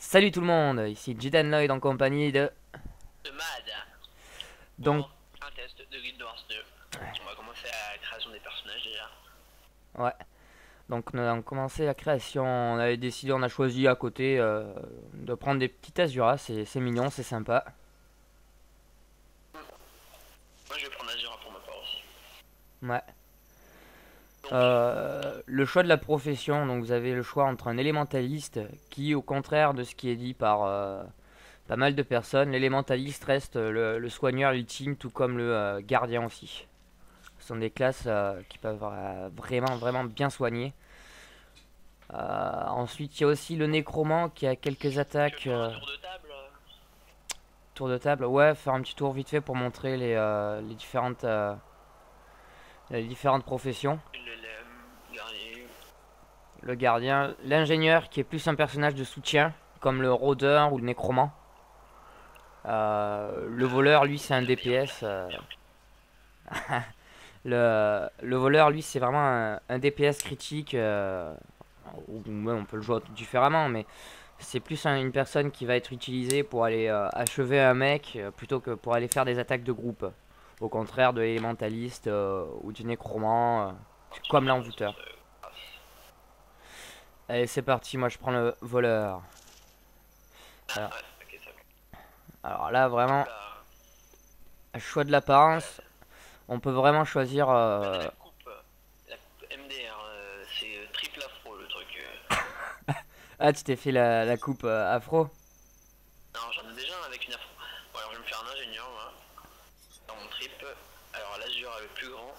Salut tout le monde, ici Jidan Lloyd en compagnie de... Mad Donc, pour un test de Guild Wars 2. On va commencer à la création des personnages déjà. ouais, donc nous avons commencé la création, on avait décidé, on a choisi à côté de prendre des petites Azuras, c'est mignon, c'est sympa. Moi je vais prendre Azura pour ma part aussi. Ouais. Donc, Le choix de la profession, donc vous avez le choix entre un élémentaliste qui, au contraire de ce qui est dit par pas mal de personnes, l'élémentaliste reste le soigneur ultime, tout comme le gardien aussi. Ce sont des classes qui peuvent vraiment bien soigner. Ensuite, il y a aussi le nécromant qui a quelques tu veux attaques. faire un tour de table Tour de table, ouais, faire un petit tour vite fait pour montrer les différentes professions. le guerrier. Le gardien, l'ingénieur qui est plus un personnage de soutien, comme le rôdeur ou le nécromant. Le voleur, lui, c'est un DPS. Bien. Le voleur, lui, c'est vraiment un DPS critique. Ou même on peut le jouer différemment, mais c'est plus une personne qui va être utilisée pour aller achever un mec plutôt que pour aller faire des attaques de groupe. Au contraire de l'élémentaliste ou du nécromant, Alors, tu peux comme faire une l'envoûteur. source. Allez, c'est parti, moi je prends le voleur. Ah Alors, ouais, ok ça va. alors là, vraiment, Oula. choix de Ouais, l'apparence, on peut vraiment choisir. Bah, la coupe MDR, c'est triple afro le truc. Ah, tu t'es fait la coupe afro? Non, j'en ai déjà un avec une afro. Bon, alors je vais me faire un ingénieur moi, dans mon trip. Alors l'Azura le plus grand.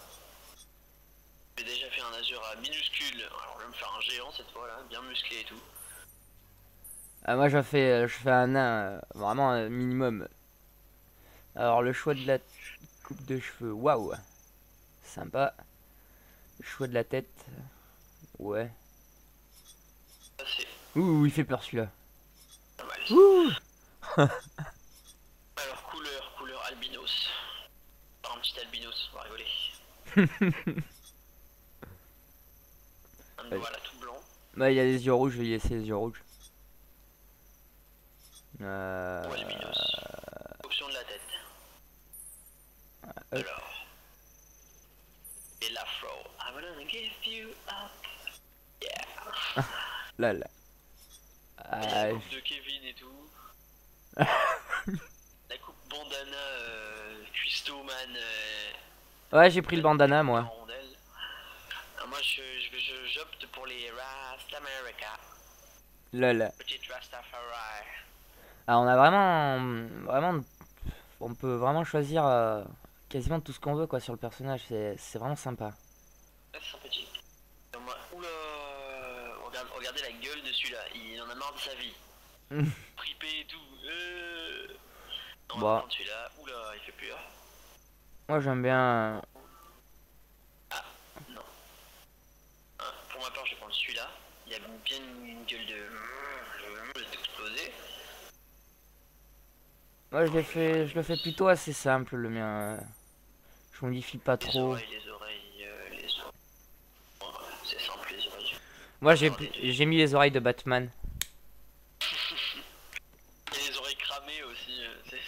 J'ai déjà fait un Azura minuscule. Alors je vais me faire un géant cette fois là, bien musclé et tout. Ah, moi je fais un nain, vraiment un minimum. Alors, le choix de la coupe de cheveux, waouh, sympa. Le choix de la tête, ouais. Ça c'est Ouh, il fait peur celui-là. pas mal. Ouh. Alors couleur albinos. Par un petit albinos, on va rigoler. Un voilà tout blanc. Bah, il a les yeux rouges, je vais lui laisser les yeux rouges. Ou albinos. Option de la tête. Hop. Alors. Et l'afro. I'm gonna give you up. Yeah. Là, là. Il y a la Ah, coupe de Kevin et tout. La coupe bandana Cuistoman. ouais, j'ai pris le bandana, moi. En rondelle. Ah, moi j'opte pour les Rast America. Là, là. Petite Rastafari. Ah, on a vraiment, on peut vraiment choisir quasiment tout ce qu'on veut, quoi, sur le personnage. C'est vraiment sympa. Ah, c'est sympathique. Moi, oula, regardez la gueule de celui-là, il en a marre de sa vie. Fripé et tout. On va Bon, prendre celui-là. Oula, il fait peur. moi j'aime bien. Ah, non. Hein, pour ma part, je vais prendre celui-là. Il a bien une gueule d'exploser. Moi je le fais plutôt assez simple, le mien. Je modifie pas Les trop. oreilles, les oreilles, les oreilles. Bon, c'est simple, les oreilles. Moi Regardez. j'ai mis les oreilles de Batman. Et les oreilles cramées aussi,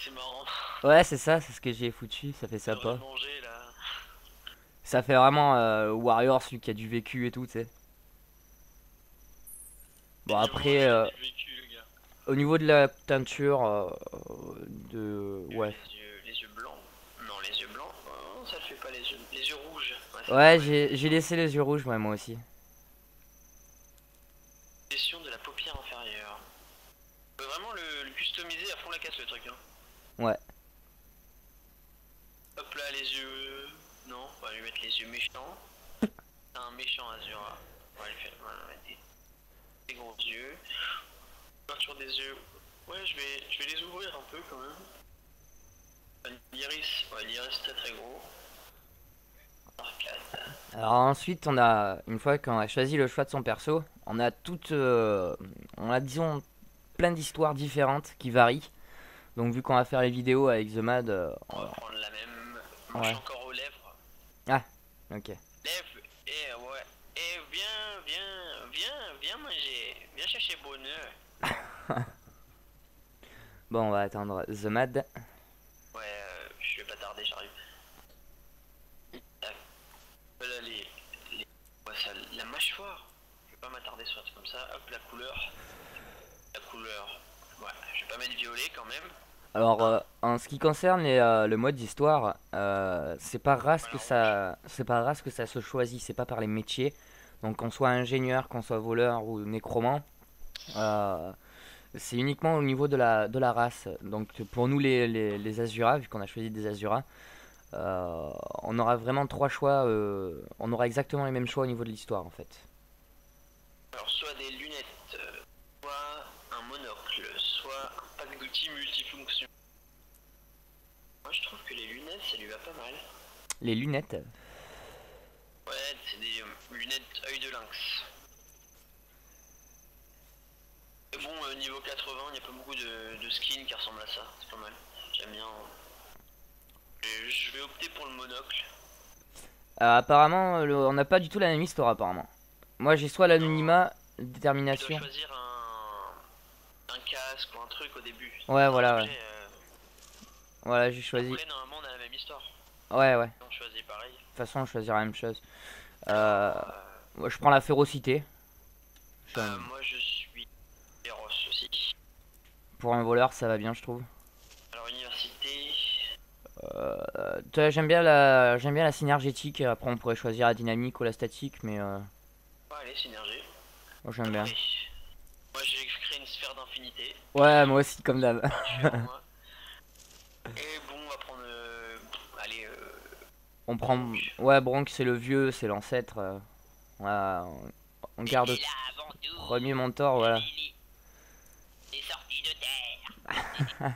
c'est marrant. Ouais, c'est ça, c'est ce que j'ai foutu, ça fait Les oreilles sympa. mangées là. Ça fait vraiment Warrior, celui qui a du vécu et tout, tu sais. Bon, Les yeux après, rouges, il a du vécu, le gars. au niveau de la teinture, ouais. Les yeux blancs. Non, les yeux blancs, oh, ça le fait pas les yeux. Les yeux rouges. Ouais, ça Ouais, pourrait être j'ai laissé les yeux rouges, ouais, moi aussi. gestion de la paupière inférieure. On peut vraiment le customiser à fond la casse le truc. Hein. Ouais. Hop là, les yeux. Non, on va lui mettre les yeux méchants. C'est un méchant Azura. On va lui mettre des gros yeux. Ouverture des yeux. Ouais, je vais les ouvrir un peu quand même. L'iris, ouais, l'iris très très gros. Arcade. Alors ensuite, on a, une fois qu'on a choisi le choix de son perso, on a, disons, plein d'histoires différentes qui varient. Donc vu qu'on va faire les vidéos avec The Mad, On va prendre la même. Moi je ouais. suis encore aux lèvres. Ah, ok. Lèvres, et ouais. Et viens manger. Viens chercher bonheur. Bon, on va attendre The Mad. Ouais, je vais pas tarder, j'arrive. Voilà ouais, ça, la mâchoire. Je vais pas m'attarder sur un truc comme ça. Hop, la couleur. La couleur. Ouais, je vais pas mettre violet quand même. Alors, en ce qui concerne le mode histoire, c'est pas race que Voilà, rouge. ça se choisit, c'est pas par les métiers. Donc, qu'on soit ingénieur, qu'on soit voleur ou nécromant, euh, c'est uniquement au niveau de la race. Donc, pour nous, les Azuras, vu qu'on a choisi des Azuras, on aura vraiment trois choix. On aura exactement les mêmes choix au niveau de l'histoire, en fait. Alors, soit des lunettes, soit un monocle, soit un pack d'outils multifonctions. Moi, je trouve que les lunettes, ça lui va pas mal. Les lunettes. Ouais, c'est des lunettes œil de lynx. Et bon, niveau 80, il n'y a pas beaucoup de skins qui ressemblent à ça. C'est pas mal. J'aime bien. Et je vais opter pour le monocle. Apparemment, on n'a pas du tout la même histoire, apparemment. Moi, j'ai soit Non, l'anonymat, tu dois détermination. choisir un casque ou un truc au début. Ouais, C'est un voilà, ouais. objet. Voilà, j'ai choisi. Après, normalement, on a la même histoire. Ouais, ouais. De On choisit pareil. toute façon, on choisira la même chose. Alors, Moi, je prends la férocité. Je suis moi, je suis féroce aussi. Pour un voleur, ça va bien, je trouve. Alors, université. J'aime bien la synergétique. Après, on pourrait choisir la dynamique ou la statique, mais Ouais, allez, synergie. moi, j'aime bien. Après, moi, j'ai créé une sphère d'infinité. Ouais, moi aussi, comme d'hab. Peinture, moi. Et bon, on va prendre. Allez, On prend. Ouais, Bronk, c'est le vieux, c'est l'ancêtre. Voilà, on garde il est là avant tout. premier mentor, voilà. Il est sorti de terre.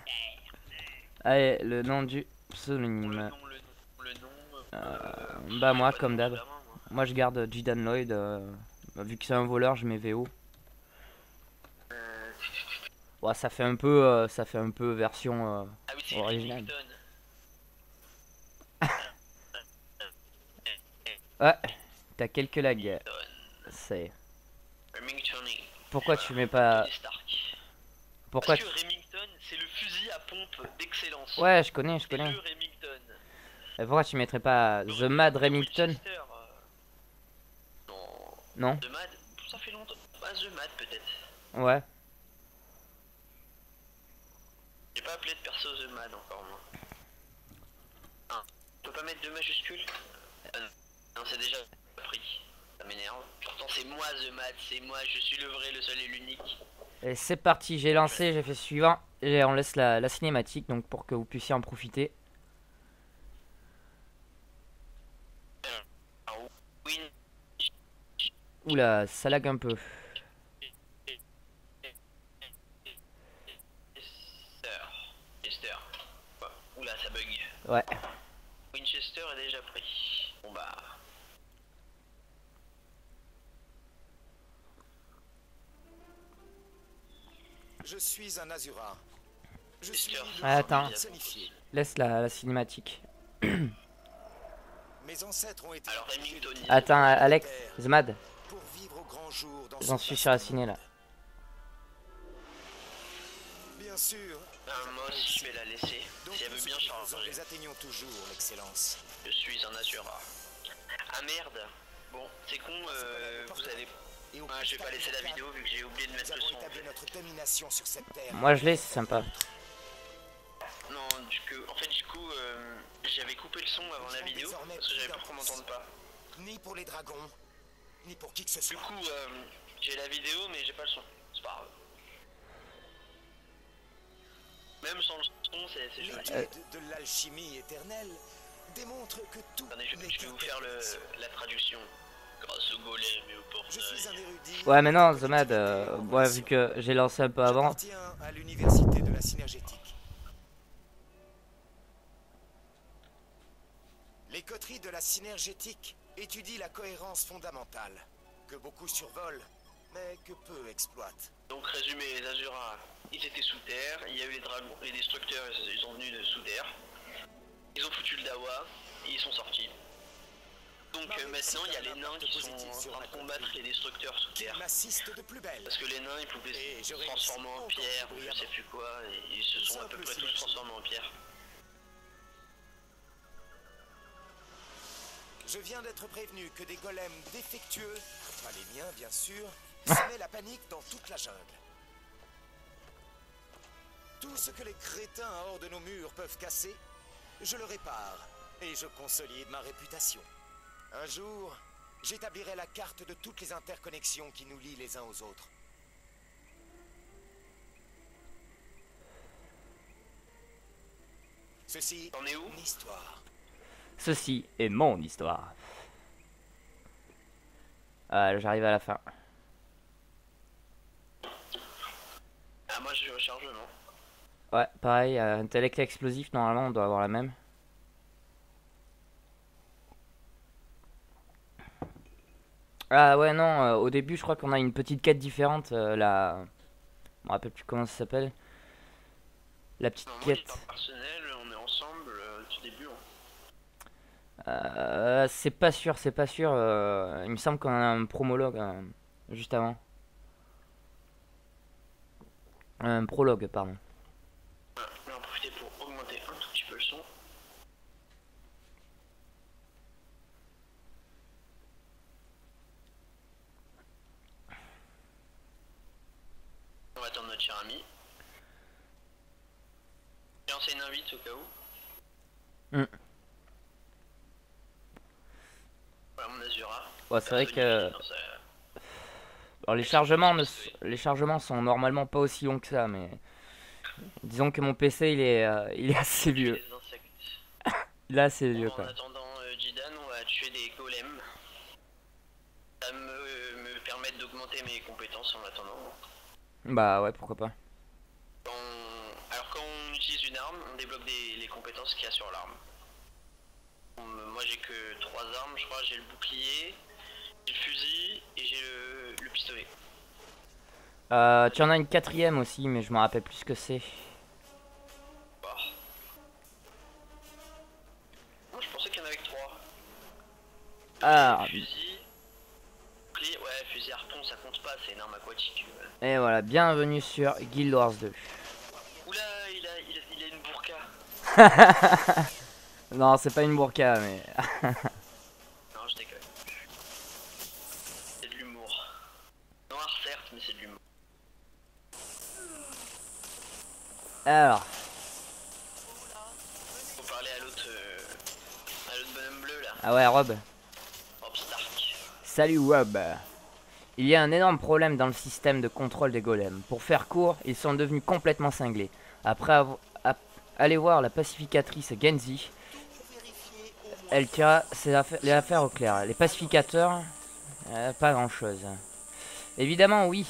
Allez, le nom du Bon, pseudonyme. le nom. Bah, j'ai moi, pas de comme nom sous d'hab. la main, moi. Moi, je garde Jidan Lloyd. Vu que c'est un voleur, je mets VO. Euh, Ouais, ça fait un peu version Ah oui, c'est originale. Remington. Ouais, t'as quelques lags. Remington. C'est. Remington. Pourquoi tu mets pas. Tony Stark. Pourquoi Parce tu. que Remington, c'est le fusil à pompe d'excellence. Ouais, je connais. C'est le Remington. Et pourquoi tu mettrais pas The Mad Remington? Winchester, non. Non? The Mad, ça fait longtemps. Pas The Mad peut-être. Ouais. J'ai pas appelé de perso The Mad encore moi. Ah, on peut pas mettre de majuscules. Non, c'est déjà pris. Ça m'énerve. Pourtant c'est moi The Mad, c'est moi, je suis le vrai, le seul et l'unique. Et c'est parti, j'ai lancé, j'ai fait suivant. Et on laisse la cinématique donc pour que vous puissiez en profiter. Winchester. Oula, ça lag un peu. Winchester. Oula, ça bug. Ouais. Winchester est déjà pris. Bon bah. Je suis un Azura. Je suis Winchester. le Attends. personnifié. Laisse la cinématique. Mes ancêtres ont été Alors empêchés de Remington. quitter Attends, la Alex, terre The Mad. pour vivre au grand jour dans J'en ce suis vaste sur la monde. ciné là. Bien sûr. Moi aussi je vais la laisser. Donc Si elle veut bien nous charger. les atteignons toujours, l'excellence. Je suis un Azura. Ah merde. Bon, c'est con, vous allez. Et au Ah, je vais pas laisser la vidéo vu que j'ai oublié de nous mettre le avons son. En établi fait. notre domination sur cette terre. Moi je l'ai, c'est sympa. Non, du coup, j'avais coupé le son avant la vidéo parce que j'avais peur qu'on m'entende pas. Ni pour les dragons, ni pour qui que ce Du soit. coup, j'ai la vidéo mais j'ai pas le son. C'est pas grave. Même sans le son, c'est joli. L'étude de l'alchimie éternelle démontre que tout Attendez, je n'est vais vous faire la traduction. Grâce au golem et au Je suis un portail. érudit. Ouais, mais non, The Mad, ouais, vu que j'ai lancé un peu avant. J'appartiens à l'université de la synergétique. Les coteries de la synergétique étudient la cohérence fondamentale, que beaucoup survolent, mais que peu exploitent. Donc résumé, les Azuras, ils étaient sous terre, il y a eu les dragons, les destructeurs, ils sont venus de sous terre. Ils ont foutu le Dawa, et ils sont sortis. Donc maintenant il y a les nains qui sont en train de combattre les destructeurs sous terre. M'assiste de plus belle. Parce que les nains ils pouvaient se transformer en pierre ou je sais plus quoi, et ils se sont à peu près tous transformés en pierre. Je viens d'être prévenu que des golems défectueux, pas les miens bien sûr, semaient la panique dans toute la jungle. Tout ce que les crétins hors de nos murs peuvent casser, je le répare et je consolide ma réputation. Un jour, j'établirai la carte de toutes les interconnexions qui nous lient les uns aux autres. Ceci T'en es où? une histoire. Ceci est mon histoire. Ah, j'arrive à la fin. Ah moi je suis au rechargement. Ouais, pareil, intellect explosif, normalement on doit avoir la même. Ah ouais, non, au début je crois qu'on a une petite quête différente, la... Je me rappelle plus comment ça s'appelle. La petite Non, moi quête. l'histoire personnelle, on est ensemble du début. C'est pas sûr, c'est pas sûr. Il me semble qu'on a un promologue juste avant. Un prologue, pardon. On va en profiter pour augmenter un tout petit peu le son. On va attendre notre cher ami. J'ai lancé une invite au cas où. Mm. Voilà mon Azura. Ouais, c'est vrai que alors, les chargements sont normalement pas aussi longs que ça, mais disons que mon PC il est assez vieux. Il est assez vieux En quoi. attendant Jidan, on va tuer des golems. Ça me permet d'augmenter mes compétences en attendant. Bah ouais, pourquoi pas. Alors quand on utilise une arme, on débloque les compétences qu'il y a sur l'arme. Moi j'ai que 3 armes, je crois. J'ai le bouclier, j'ai le fusil et j'ai le pistolet. Tu en as une quatrième aussi, mais je me rappelle plus ce que c'est. Bah. Moi je pensais qu'il y en avait que 3. Ah, Fusil, bouclier, ouais, fusil harpon ça compte pas, c'est une arme aquatique. et voilà, bienvenue sur Guild Wars 2. Oula, il a une burqa. Non, c'est pas une burqa, mais... Non, je déconne. C'est de l'humour. Noir certes, mais c'est de l'humour. Alors, Faut parler à l'autre bonhomme bleu là. ah ouais, Rob. Rob Stark. Salut Rob. Il y a un énorme problème dans le système de contrôle des golems. Pour faire court, ils sont devenus complètement cinglés. Après aller voir la pacificatrice Genzi, elle tira les affaires au clair. Les pacificateurs, pas grand chose. Évidemment oui,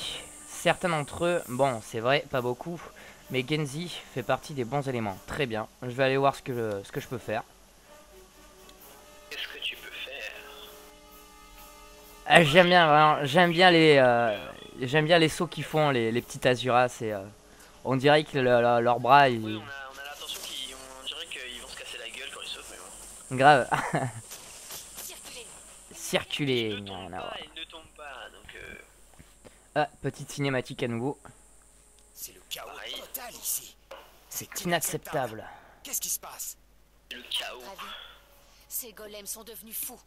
certains d'entre eux, bon c'est vrai, pas beaucoup, mais Genzi fait partie des bons éléments. Très bien, je vais aller voir ce que je peux faire. Qu'est-ce que tu peux faire? Ah, j'aime bien, vraiment, j'aime bien les sauts qu'ils font, les petits Azura, c'est... on dirait que leurs bras, ils... Oui, on a l'attention on dirait qu'ils vont se casser la gueule quand ils sautent, mais bon. Grave. Ils Circuler. ne rien tombent à voir. pas, ils ne tombent pas, donc Ah, petite cinématique à nouveau. C'est le chaos Pareil. total ici. C'est inacceptable. Qu'est-ce qui se passe? c'est le chaos. Votre avis? Ces golems sont devenus fous.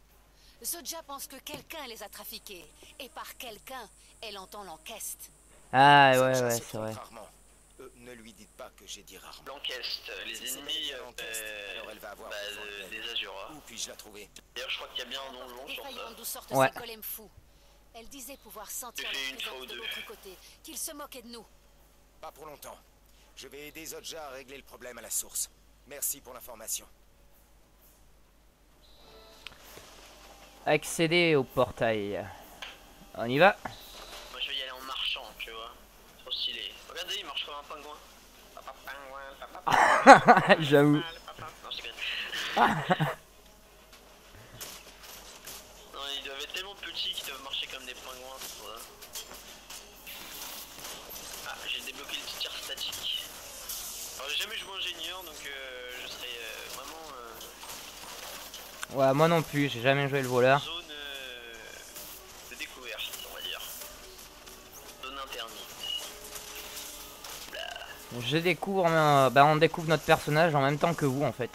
Zodja pense que quelqu'un les a trafiqués. Et par quelqu'un, elle entend l'enquête. Ah Cette ouais, chasse ouais, se c'est trompe vrai. rarement. Ne lui dites pas que j'ai dit rarement. L'enquête, les Si c'est ennemis bien l'enquête, alors elle va avoir besoin d'aide. des Azura. Où puis-je la trouver? D'ailleurs, je crois qu'il y a bien un donjon Et sur ça. voyons d'où sortent Ouais. ces golems fous. Elle disait pouvoir sentir J'ai fait la une fois présence ou de deux. l'autre côté, qu'ils se moquaient de nous. Pas pour longtemps. Je vais aider Zodja à régler le problème à la source. Merci pour l'information. Accéder au portail. On y va. Moi, je vais y aller en marchant, tu vois. Trop stylé. Regardez, il marche comme un pingouin. Papa pingouin, papa pingouin. J'avoue. Non, je déconne. Non, ils doivent être tellement petits qu'ils doivent marcher comme des pingouins, c'est pour ça. Ah, j'ai débloqué le tir statique. Alors, j'ai jamais joué ingénieur, donc je serais vraiment Ouais, moi non plus, j'ai jamais joué le voleur. Zone de découverte, on va dire. Zone interdite. Je découvre, bah, on découvre notre personnage en même temps que vous en fait.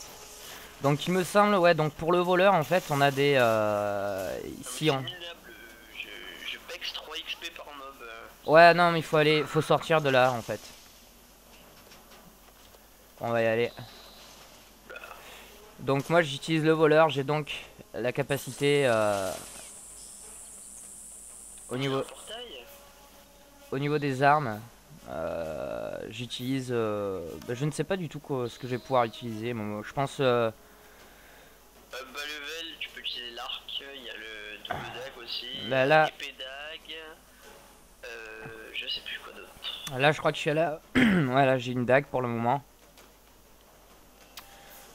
Donc il me semble, ouais, donc pour le voleur en fait, on a des... ici on... Je pex 3 XP par mob. Ouais, non, mais faut sortir de là en fait. On va y aller. Donc moi j'utilise le voleur, j'ai donc la capacité au niveau des armes. J'utilise, bah, je ne sais pas du tout ce que je vais pouvoir utiliser. Moi, je pense. Bas level, tu peux utiliser l'arc. Il y a le double dague aussi. Bah, là, épée dague. Je sais plus quoi d'autre. là, je crois que je suis à la. Ouais, là, j'ai une dague pour le moment.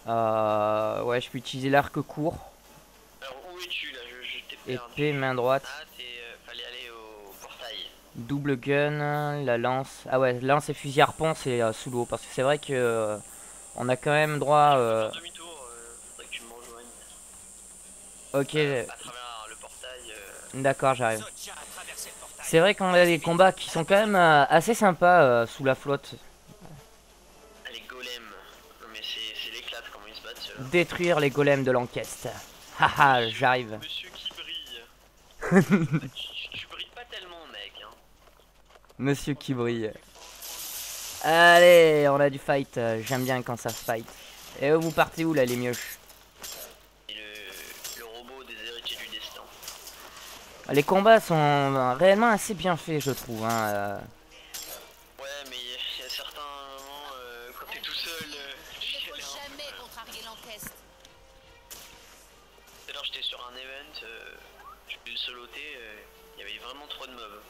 Ouais, je peux utiliser l'arc court. Alors où es-tu là? Je t'ai perdu. Épée, main droite. Ah, fallait aller au portail. Double gun, la lance. Ah ouais, lance et fusil harpon, c'est sous l'eau. Parce que c'est vrai que on a quand même droit. Faire demi-tour, faudrait que tu me rejoignes. Ok, À travers le portail. d'accord, j'arrive. C'est vrai qu'on a des combats qui sont quand même assez sympas sous la flotte. Les golems. Non mais c'est l'éclate comment ils se battent ceux-là. Détruire les golems de l'enquête. Haha, j'arrive. Monsieur qui brille. tu brilles pas tellement mec hein. Monsieur qui brille. Allez, on a du fight. J'aime bien quand ça se fight. Et vous partez où là les mioches? Et le robot des héritiers du destin. Les combats sont réellement assez bien faits je trouve. Hein. Ouais mais il y a certains moments quand t'es tout seul. Il ne faut jamais contrarier l'enquête. Tout à l'heure j'étais sur un event, je suis soloté, il y avait vraiment trop de mobs.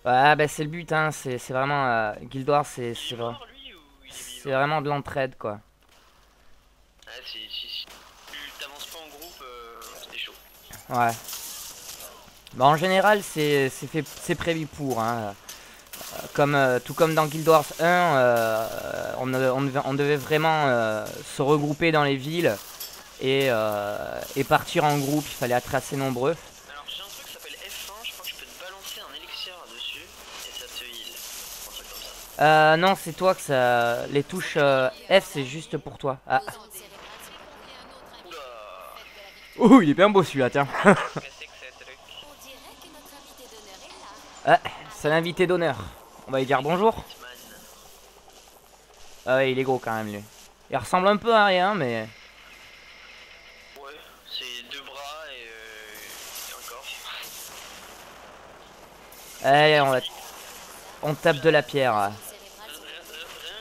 Ouais, bah c'est le but, hein. C'est vraiment Guild Wars, c'est Il est mort lui ou il est c'est vivant? vraiment de l'entraide quoi. Ah si tu t'avances pas en groupe, c'était chaud. Ouais. Bah en général c'est prévu pour. Hein. Tout comme dans Guild Wars 1, on devait vraiment se regrouper dans les villes et partir en groupe. Il fallait être assez nombreux. Alors j'ai un truc qui s'appelle F1, je crois que je peux te balancer un élixir dessus et ça te heal. Un truc comme ça. Non, c'est toi que ça. Les touches F, c'est juste pour toi. Ah. Oula. Oh, il est bien beau celui-là, tiens. Qu'est-ce que c'est que ce truc? On dirait que notre invité d'honneur est là. Ah, c'est l'invité d'honneur. On va lui dire bonjour. Batman. Ah ouais, il est gros quand même lui. Il ressemble un peu à rien, mais. Ouais, c'est deux bras et un corps. Allez, on tape de la pierre. Rien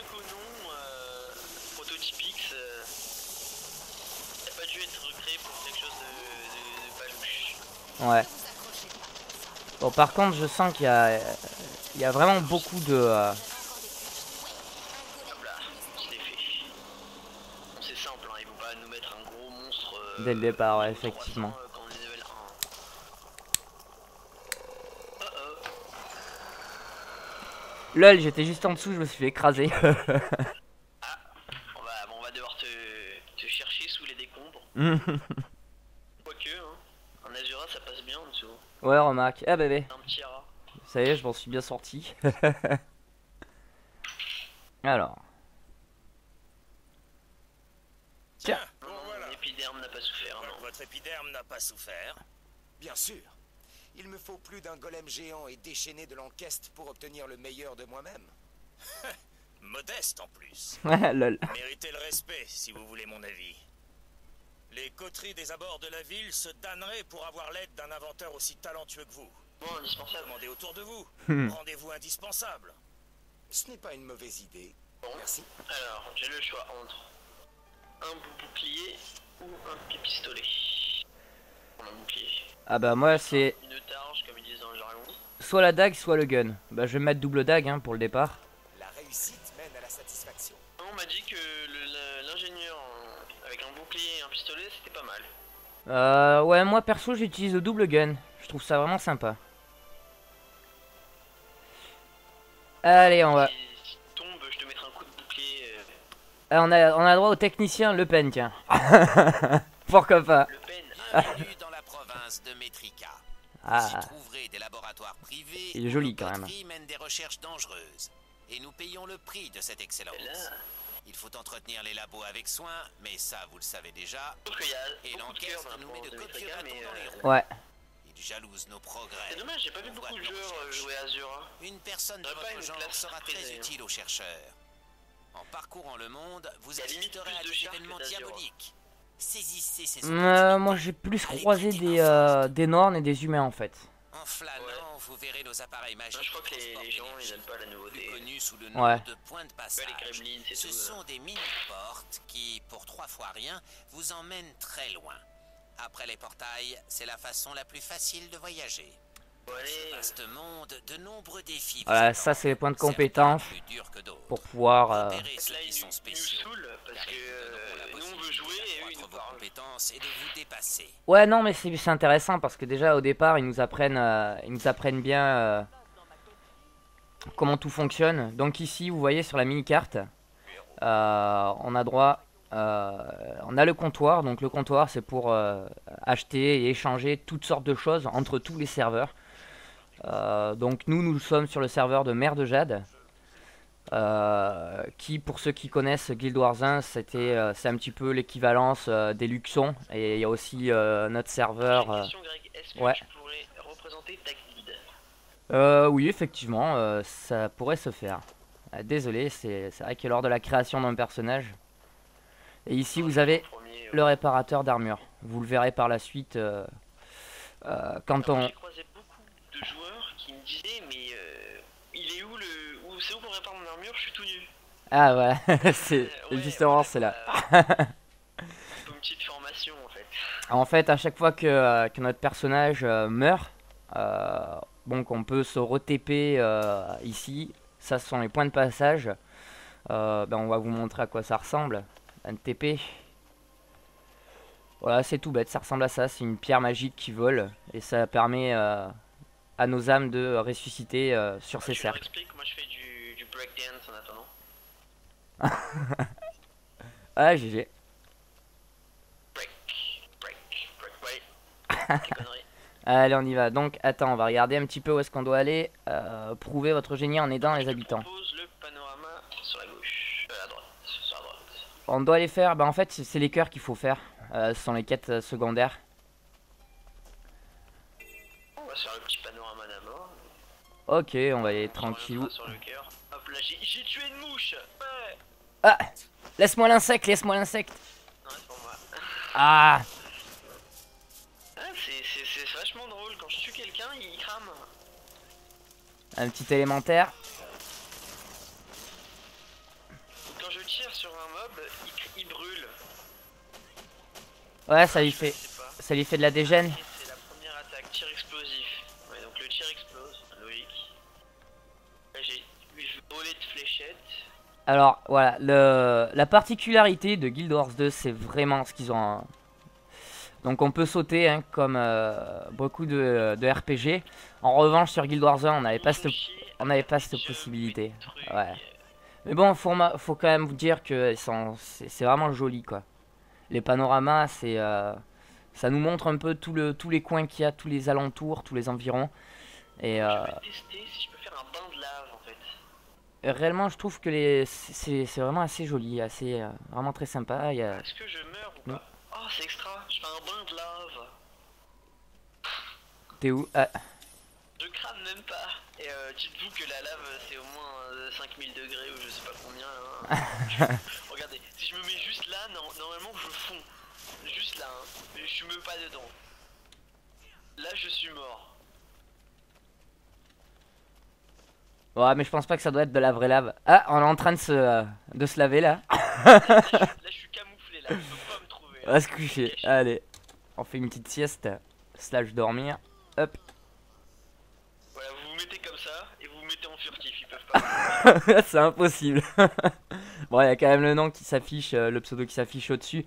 qu'au nom prototypique, ça n'a pas dû être recréé pour quelque chose de palouche. Ouais. Bon, par contre, je sens qu'il y a vraiment beaucoup de. Hop là, je l'ai fait. Bon, c'est simple, hein, il faut pas nous mettre un gros monstre Dès le départ, ouais, 300, effectivement. quand on est level 1. Lol, j'étais juste en dessous, je me suis fait écraser. Ah, on va devoir te chercher sous les décombres. Quoique, hein, en Azura ça passe bien en dessous. Ouais, remarque. Ah bébé. Un petit rat. Ça y est, je m'en suis bien sorti. Alors. Tiens. Bon, Non, voilà. mon épiderme n'a pas souffert, non. Votre épiderme n'a pas souffert. Bien sûr. Il me faut plus d'un golem géant et déchaîné de l'enquête pour obtenir le meilleur de moi-même. Modeste en plus. Lol. Méritez le respect, si vous voulez mon avis. Les coteries des abords de la ville se damneraient pour avoir l'aide d'un inventeur aussi talentueux que vous. Bon, indispensable. Demandez autour de vous. Rendez-vous indispensable. Ce n'est pas une mauvaise idée. Bon, Merci. alors, j'ai le choix entre un bouclier ou un pistolet. Un bouclier. Ah bah moi c'est Une targe, comme ils disent dans le jargon. soit la dague, soit le gun. Bah je vais mettre double dague hein, pour le départ. La réussite mène à la satisfaction. On m'a dit que l'ingénieur avec un bouclier et un pistolet, c'était pas mal. Ouais, moi perso j'utilise le double gun. Je trouve ça vraiment sympa. Allez, on va. Si tombe, je te mettrai un coup de bouclier. Ah, on a droit au technicien Le Pen, tiens. Pourquoi pas? Le Pen. Bienvenue dans la province de Metrika. Vous Ah, y trouverez des laboratoires privés il est où joli nos quand même. coteries mènent des recherches dangereuses. Et nous payons le prix de cette excellence. Là, Il faut entretenir les labos avec soin, mais ça, vous le savez déjà. sauf qu'il y a Et beaucoup de cœur l'enquête dans la nous met province de de copieux Metrika, bâtons mais dans les roues. Ouais. Il jalouse nos progrès. c'est dommage, j'ai pas vu On beaucoup voit de nos joueurs recherches. jouer à Azura. Une personne de On aurait pas votre une genre place sera très prisée, hein. utile aux chercheurs. En parcourant le monde, vous Il y a limite assisterez à plus de des sharks événements que d'Azura. diaboliques. Saisissez ces Moi j'ai plus croisé des Nornes et des humains en fait. En flânant, Ouais. vous verrez nos appareils magiques. Je crois que de les transport gens, ils d'énergie, aiment pas la plus nouveauté. connus sous le nom Ouais. de points de passage. Ouais, les gremlins, c'est Ce tout, sont des mini-portes qui, pour 3 fois rien, vous emmènent très loin. Après les portails, c'est la façon la plus facile de voyager. Bon, Ce allez, vaste monde, de nombreux défis. vous Voilà, attendent. ça c'est les points de Certains compétence plus durs que d'autres. pour pouvoir... Repérez ceux là, qui ils sont nous spéciaux. saoulent parce Car que ils vous donneront la nous, on veut possibilité jouer et eux, ils d'accroître nous vos parlent. compétences et de vous dépasser. Ouais, non, mais c'est intéressant parce que déjà au départ, ils nous apprennent bien comment tout fonctionne. Donc ici, vous voyez sur la mini-carte, on a droit, on a le comptoir. Donc le comptoir, c'est pour acheter et échanger toutes sortes de choses entre tous les serveurs. Donc nous sommes sur le serveur de Mère de Jade. Qui, pour ceux qui connaissent Guild Wars 1, c'est un petit peu l'équivalence des Luxons. Et il y a aussi notre serveur. J'ai une question, Greg. Est-ce que ouais. tu pourrais représenter ta guilde? Oui, effectivement, ça pourrait se faire. Désolé, c'est vrai que lors de la création d'un personnage. Et ici, vous avez Premier, le réparateur d'armure. Vous le verrez par la suite quand alors, on. j'ai croisé beaucoup de joueurs qui me disaient, mais il est où c'est où qu'on répare mon armure? Je suis tout nu. Ah voilà, c'est Ouais, justement voilà, c'est là. Une petite formation en fait. En fait, à chaque fois que notre personnage meurt, donc on peut se re-TP ici. Ça, ce sont les points de passage. On va vous montrer à quoi ça ressemble. Un TP. Voilà, c'est tout bête, ça ressemble à ça. C'est une pierre magique qui vole. Et ça permet à nos âmes de ressusciter sur ces Je leur cercles. explique, moi je fais du breakdance en attendant. Ah, GG. Break, ouais. Des conneries. Allez, on y va. Donc, attends, on va regarder un petit peu où est-ce qu'on doit aller. Prouver votre génie en aidant les Je habitants. propose le panorama sur la gauche. À droite, sur la droite. On doit les faire. Bah, en fait, c'est les cœurs qu'il faut faire. Ce sont les quêtes secondaires. On va se faire le petit panorama d'abord. Ok, on va y aller On tranquillou. se reviendra sur le cœur. Hop là, j'ai tué une mouche. Ouais. Ah, laisse-moi l'insecte, laisse-moi l'insecte. Non, c'est pour moi. Ah, Ah, c'est vachement drôle. Quand je tue quelqu'un, il crame. un petit élémentaire. Quand je tire sur un mob, il brûle. Ouais, ça Je lui fait, sais pas. ça lui fait de la dégène. Et c'est la première attaque, tir explosif. Ouais, donc le tir explose, logique. Là, j'ai volé de fléchettes. Alors, voilà, la particularité de Guild Wars 2, c'est vraiment ce qu'ils ont. Donc on peut sauter, hein, comme beaucoup de RPG. En revanche, sur Guild Wars 1, on n'avait pas cette possibilité. Ouais. Mais bon, faut quand même vous dire que c'est vraiment joli, quoi. Les panoramas, ça nous montre un peu tous les coins qu'il y a, tous les alentours, tous les environs. Et Je vais tester si je peux faire un bain de lave en fait. réellement, je trouve que c'est vraiment assez joli, assez vraiment très sympa. Est-ce que je meurs ou Non. pas? Oh, c'est extra, je fais un bain de lave. T'es où? Ah, Je crame même pas. Et dites-vous que la lave c'est au moins 5000 degrés ou je sais pas combien. Hein. Regardez, si je me mets juste là, normalement je fonds. Juste là, hein. Mais je suis même pas dedans. Là je suis mort. ouais, mais je pense pas que ça doit être de la vraie lave. Ah, on est en train de se laver là. Là je suis camouflé là, je peux pas me trouver. On va se coucher. Allez, on fait une petite sieste slash dormir. Hop. Voilà, vous vous mettez comme ça et vous vous mettez en furtif, ils peuvent pas. C'est impossible. Bon, il y a quand même le nom qui s'affiche, le pseudo qui s'affiche au-dessus.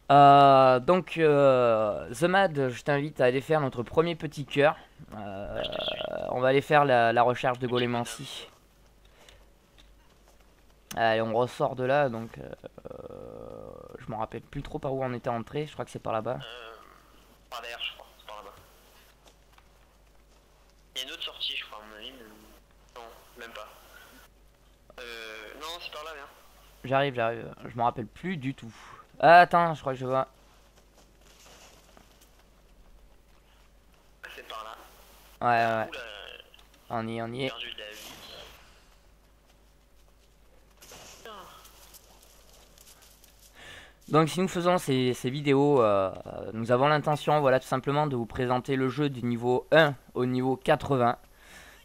Donc, The Mad, je t'invite à aller faire notre premier petit cœur. On va aller faire la recherche de Golemancy. Allez, on ressort de là, donc je Je me rappelle plus trop par où on était entré. Je crois que c'est par là-bas. Par derrière, je crois. C'est par là-bas. Il y a une autre sortie, je crois, à mon avis. Mais... Non, même pas. Non, c'est par là, viens. J'arrive, j'arrive. Je me rappelle plus du tout. Ah, attends, je crois que je vois. Ah, c'est par là. Ouais, ouais. Oula, On y est, on y j'ai est. perdu de la vie. Donc si nous faisons ces vidéos, nous avons l'intention, voilà, tout simplement de vous présenter le jeu du niveau 1 au niveau 80.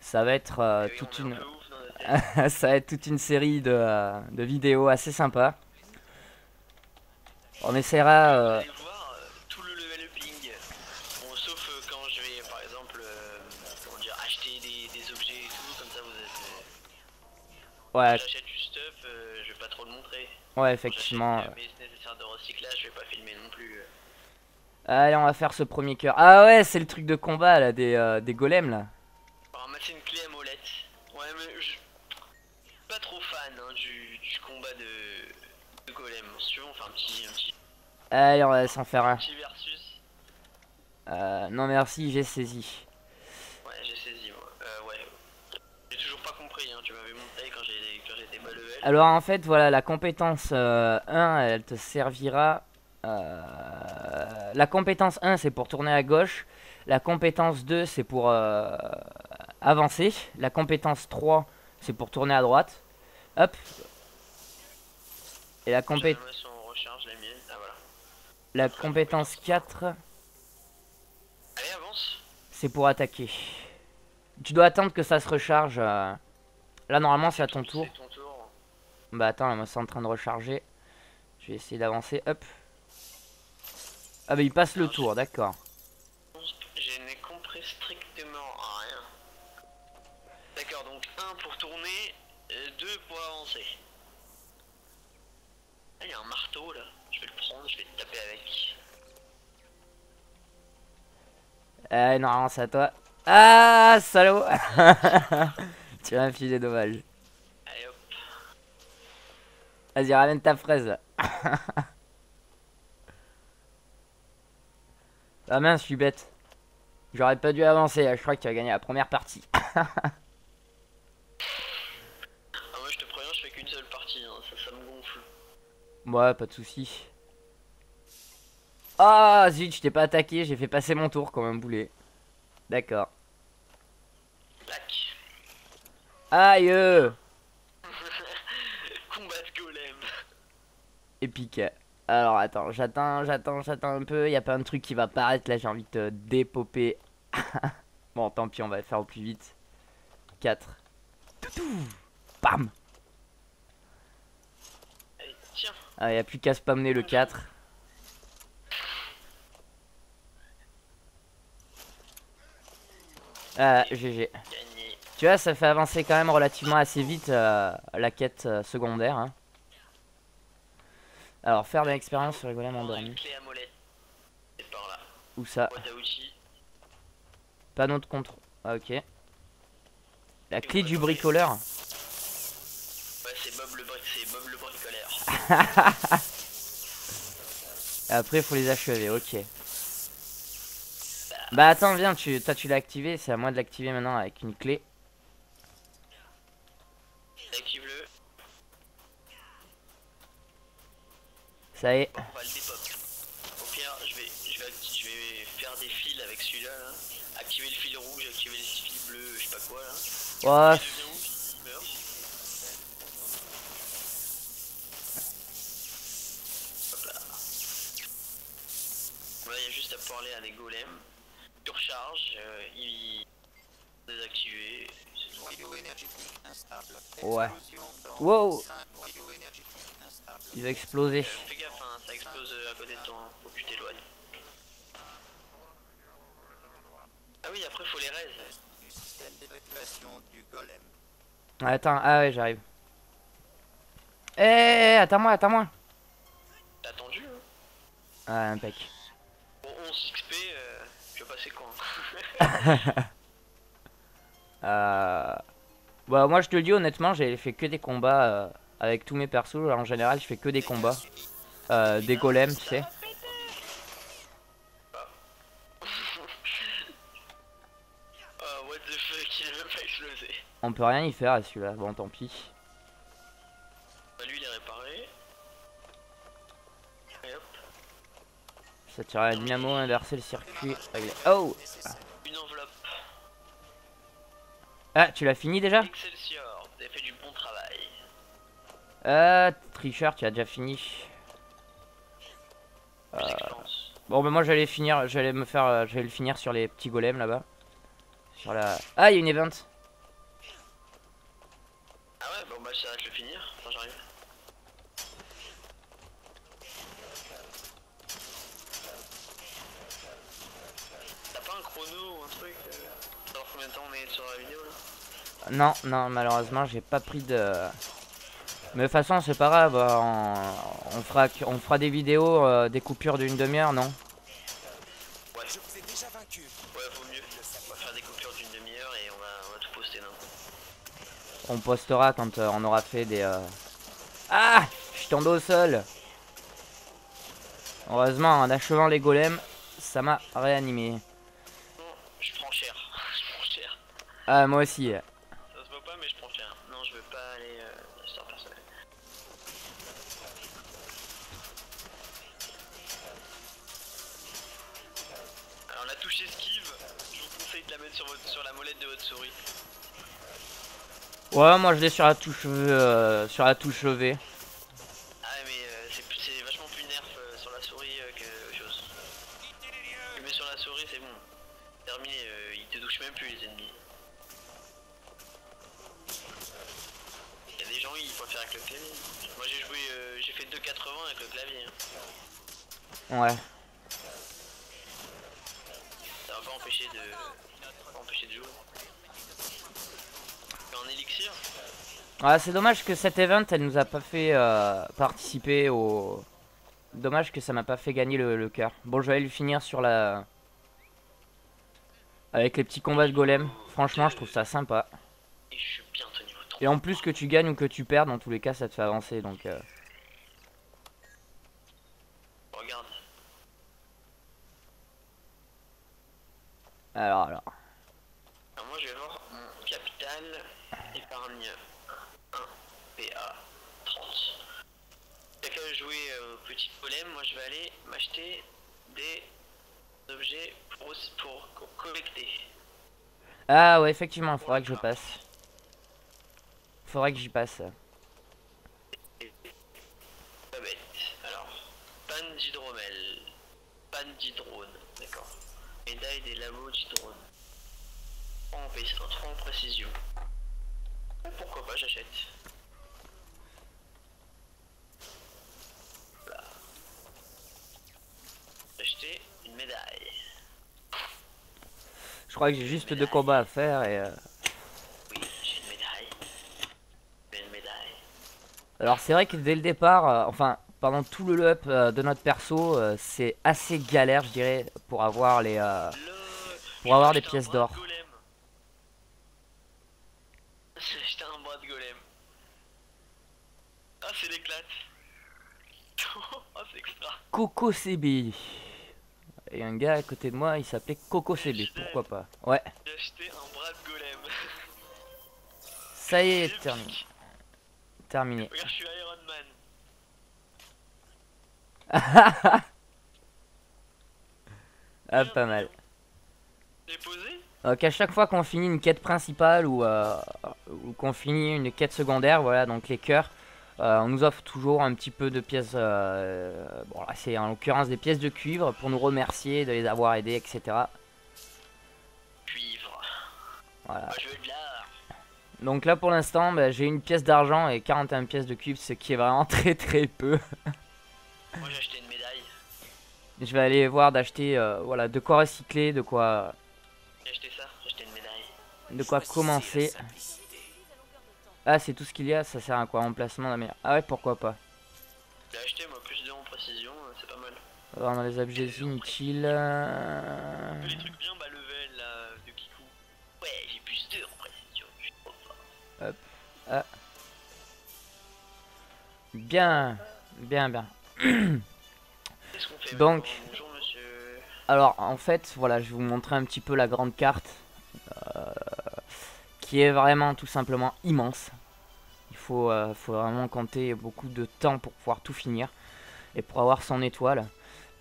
Ça va être Oui, toute on est une... un peu ouf dans notre tête. ça va être toute une série de vidéos assez sympa. On essaiera... Vous allez voir tout le level upping. Bon, sauf quand je vais, par exemple, comment dire, acheter des objets et tout, comme ça vous êtes... ouais, J'achète du stuff, je vais pas trop le montrer. ouais, effectivement. J'achète mes nécessaires de recyclage, je vais pas filmer non plus. Allez, on va faire ce premier cœur. Ah ouais, c'est le truc de combat, là, des golems, là. Ramasser une clé à molette. Ouais, mais je suis pas trop fan hein, du combat de golem. Si tu veux, on fait un petit Allez, on va s'en faire un. versus. Non merci, j'ai saisi. Ouais, j'ai saisi moi. Ouais. J'ai toujours pas compris, hein. Tu m'avais montré quand j'étais bas level. Alors en fait, voilà, la compétence 1, elle te servira... la compétence 1, c'est pour tourner à gauche. La compétence 2, c'est pour avancer. La compétence 3, c'est pour tourner à droite. Hop. Et la, On recharge les miennes. Ah voilà. la compétence 4, Allez, avance. c'est pour attaquer. Tu dois attendre que ça se recharge. Là, normalement, c'est à ton tour. C'est ton tour. Bah attends, moi c'est en train de recharger. Je vais essayer d'avancer. Hop. Ah bah il passe le tour, d'accord. Je n'ai compris strictement rien. D'accord, donc 1 pour tourner, 2 pour avancer. Ah, il y a un marteau là, je vais le prendre, je vais te taper avec. Non, c'est à toi. Ah, salaud. Tu m'as infligé dommage. Allez hop. Vas-y, ramène ta fraise. Ah mince, je suis bête. J'aurais pas dû avancer, je crois que tu as gagné la première partie. Ah, moi je te préviens, je fais qu'une seule partie, hein. Ça me gonfle. Ouais, pas de soucis. Ah zut, je t'ai pas attaqué, j'ai fait passer mon tour comme un boulet. D'accord. Tac. Aïe. Combat de golem. Épique. Alors attends, j'attends un peu. Il y a pas un truc qui va apparaître là, j'ai envie de te dépoper. Bon, tant pis, on va le faire au plus vite. 4. Bam. Allez, tiens. Ah, il n'y a plus qu'à spammer le 4. Ah, GG. Gagné. Tu vois, ça fait avancer quand même relativement assez vite la quête secondaire. Hein. Alors, faire de l'expérience sur les golems On a une endormis. clé à molette. C'est par là. Où ça? Boîte à outils. Panneau de contrôle. Ah, ok. La clé du bricoleur. Ouais, c'est Bob le bricoleur. Après, il faut les achever, ok. Bah attends, viens, toi tu l'as activé, c'est à moi de l'activer maintenant avec une clé. Active-le. Ça y est. On va le dépop. Au pire, je vais faire des fils avec celui-là. Là. Activer le fil rouge, activer le fil bleu, je sais pas quoi là. Ouais. Il devient ouf, il meurt. Hop là. Voilà, il y a juste à parler à des golems. Tu recharges, il désactivé. C'est tout. Ouais. Wow. Il va exploser. Fais gaffe, hein, ça explose à côté de toi, hein. Faut que tu t'éloignes. Ah oui, après faut les raises. Attends, ah ouais, j'arrive. Eh, attends-moi. T'as attendu hein. Ah, impec. Bon, 11 XP, je vais passer quand Bah, moi je te le dis honnêtement, j'ai fait que des combats avec tous mes persos. En général, je fais que des combats. des golems, tu sais. Oh, what the fuck, il a même pas explosé. On peut rien y faire à celui-là, bon tant pis. Bah, lui, il est réparé. Et hop, Ça tire à la dynamo, inverser le circuit. Oh! une enveloppe. Ah, tu l'as fini déjà? Excelsior, vous avez fait du bon travail. Tricheur, tu as déjà fini. Plus d'expérience. Bon, bah moi j'allais finir, j'allais le finir sur les petits golems là-bas. Sur la. Ah, il y a une event. Ah ouais, bon bah j'arrête de le finir. Enfin, j'arrive. T'as pas un chrono ou un truc savoir combien de temps on est sur la vidéo là? Non, non, malheureusement, j'ai pas pris de. Mais de toute façon, c'est pas grave, on fera des vidéos, des coupures d'une demi-heure, non? Ouais, Je vous ai déjà vaincu. ouais, vaut mieux. On va faire des coupures d'une demi-heure et on va tout poster d'un coup. On postera quand on aura fait des. Ah! Je suis tombé au sol! Heureusement, en achevant les golems, ça m'a réanimé. Non, je prends cher. Je prends cher. Ah, moi aussi. Ça se voit pas, mais je prends cher. Non, je veux pas aller dans l'histoire personnelle. Alors, la touche esquive, je vous conseille de la mettre sur la molette de votre souris. Ouais, moi je l'ai sur la touche V. Ah, mais c'est vachement plus nerf sur la souris que chose. Tu mets sur la souris, c'est bon. Terminé, ils te touchent même plus les ennemis. Il y a des gens, ils préfèrent avec le clavier. Moi j'ai joué, j'ai fait 2,80 avec le clavier. Hein. Ouais. Ça va pas empêcher de jouer. En élixir. Ouais, c'est dommage que cette event elle nous a pas fait participer au. Dommage que ça m'a pas fait gagner le cœur. Bon, je vais aller le finir sur la. Avec les petits combats de golem. Franchement, je trouve ça sympa. Et je suis bientôt niveau 3. Et en plus que tu gagnes ou que tu perds, dans tous les cas, ça te fait avancer. Donc. Regarde. Alors. Alors moi je vais voir mon capital épargne 1 PA 30. T'as qu'à jouer au petit golem, moi je vais aller m'acheter des objets pour collecter. Ah ouais, effectivement, faudrait que je passe. Faudrait que j'y passe. Pas bête. Alors, panne d'hydromel. Panne d'hydrone, d'accord. Médaille des labos d'hydrone. 3 en précision. Pourquoi pas, j'achète. Voilà. Acheter une médaille. Je crois que j'ai juste 2 combats à faire et. Oui, j'ai une médaille. J'ai une médaille. Alors c'est vrai que dès le départ, enfin pendant tout le up de notre perso, c'est assez galère, je dirais, pour avoir les, pour avoir des pièces d'or. J'ai acheté un bras de golem. Ah, c'est l'éclate. Oh, c'est extra. Coco CB. Et un gars à côté de moi, il s'appelait Coco CB, pourquoi pas. Ouais. J'ai acheté un bras de golem. Ça y est, terminé. Terminé. Regarde, je suis Iron Man. Ah, pas mal. J'ai posé. Donc à chaque fois qu'on finit une quête principale ou qu'on finit une quête secondaire, voilà, donc les cœurs, on nous offre toujours un petit peu de pièces, bon là c'est en l'occurrence des pièces de cuivre pour nous remercier de les avoir aidés, etc. Cuivre. Voilà. Moi, je veux de l'art. Donc là pour l'instant, bah, j'ai une pièce d'argent et 41 pièces de cuivre, ce qui est vraiment très peu. Moi, j'ai acheté une médaille. Je vais aller voir d'acheter, voilà, de quoi recycler, de quoi J'ai acheté ça, j'ai acheté une médaille. commencer. Ah, c'est tout ce qu'il y a, ça sert à quoi? Emplacement de la mer. Ah ouais, pourquoi pas. J'ai acheté, moi, plus de en précision, c'est pas mal. Alors, dans les objets inutiles. Les trucs bien bas level là, de Kikou. Ouais, j'ai plus 2 en précision, je suis trop fort. Hop. Ah. Bien. Bien. Donc, Bonjour monsieur. alors en fait, voilà, je vais vous montrer un petit peu la grande carte, qui est vraiment tout simplement immense. Il faut vraiment compter beaucoup de temps pour pouvoir tout finir et pour avoir son étoile.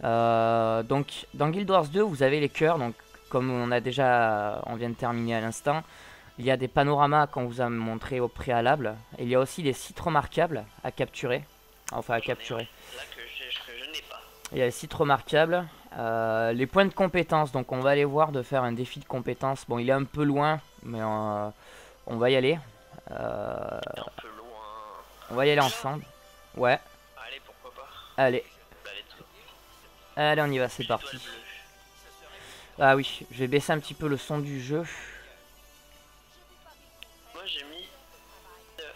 Donc dans Guild Wars 2 vous avez les cœurs, donc comme on vient de terminer à l'instant, il y a des panoramas qu'on vous a montré au préalable, et il y a aussi des sites remarquables à capturer, enfin à capturer. Là que je n'ai pas. Il y a les sites remarquables, les points de compétences, donc on va aller voir de faire un défi de compétences. Bon, il est un peu loin, mais on va y aller. C'est un peu loin. On va y aller ensemble. Ouais, Allez, pourquoi pas. allez, Allez, allez, on y va, c'est l'étoile parti. bleue. Ah oui, je vais baisser un petit peu le son du jeu. Moi j'ai mis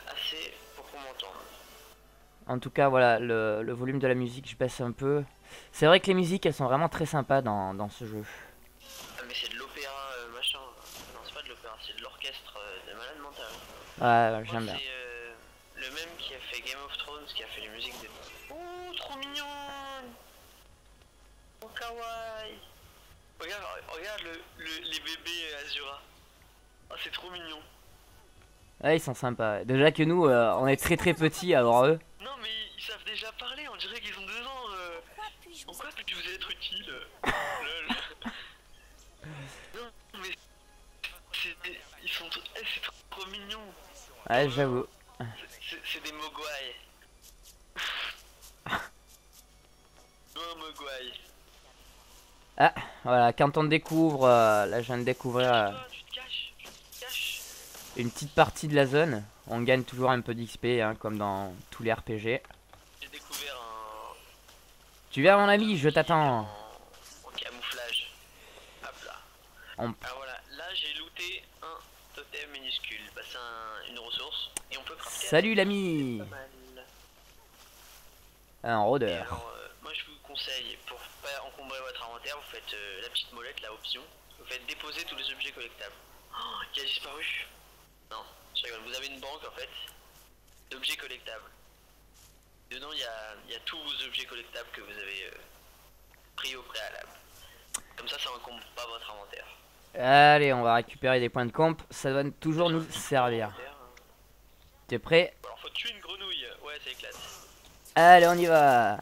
assez pour qu'on m'entende. En tout cas, voilà, le volume de la musique, je baisse un peu. C'est vrai que les musiques, elles sont vraiment très sympas dans ce jeu. Ah mais c'est de l'opéra machin. Non c'est pas de l'opéra, c'est de l'orchestre de malade mental. Ouais, Moi, j'aime bien. c'est le même qui a fait Game of Thrones, qui a fait les musiques de... Oh trop mignon. Oh kawaii. Regarde les bébés Azura. Oh c'est trop mignon. Ouais, ils sont sympas. Déjà que nous, on est très très petits, alors eux. Non mais ils savent déjà parler, on dirait qu'ils ont 2 ans. En quoi puis-je vous être utile? Lol. Non mais ils sont c'est trop mignon. Ouais, j'avoue. C'est des mogwai. Un mogwai. Ah, voilà, quand on découvre, là je viens de découvrir Toi, tu te caches. une petite partie de la zone. On gagne toujours un peu d'XP, hein, comme dans tous les RPG. J'ai découvert un... Tu viens mon ami, je t'attends. En camouflage. Hop là. On- Alors voilà, là j'ai looté un totem minuscule. Bah c'est une ressource. Et on peut crafter. Salut l'ami. Pas mal. Un Et rôdeur. alors, moi je vous conseille, pour pas encombrer votre inventaire, vous faites la petite molette, la option. Vous faites déposer tous les objets collectables. Oh, qui a disparu? Non, je rigole. Vous avez une banque en fait d'objets collectables. Dedans il y a tous vos objets collectables que vous avez pris au préalable. Comme ça encombre pas votre inventaire. Allez, on va récupérer des points de comp. Ça doit toujours nous servir. T'es prêt? Alors faut tuer une grenouille. Ouais, ça éclate. Allez, on y va.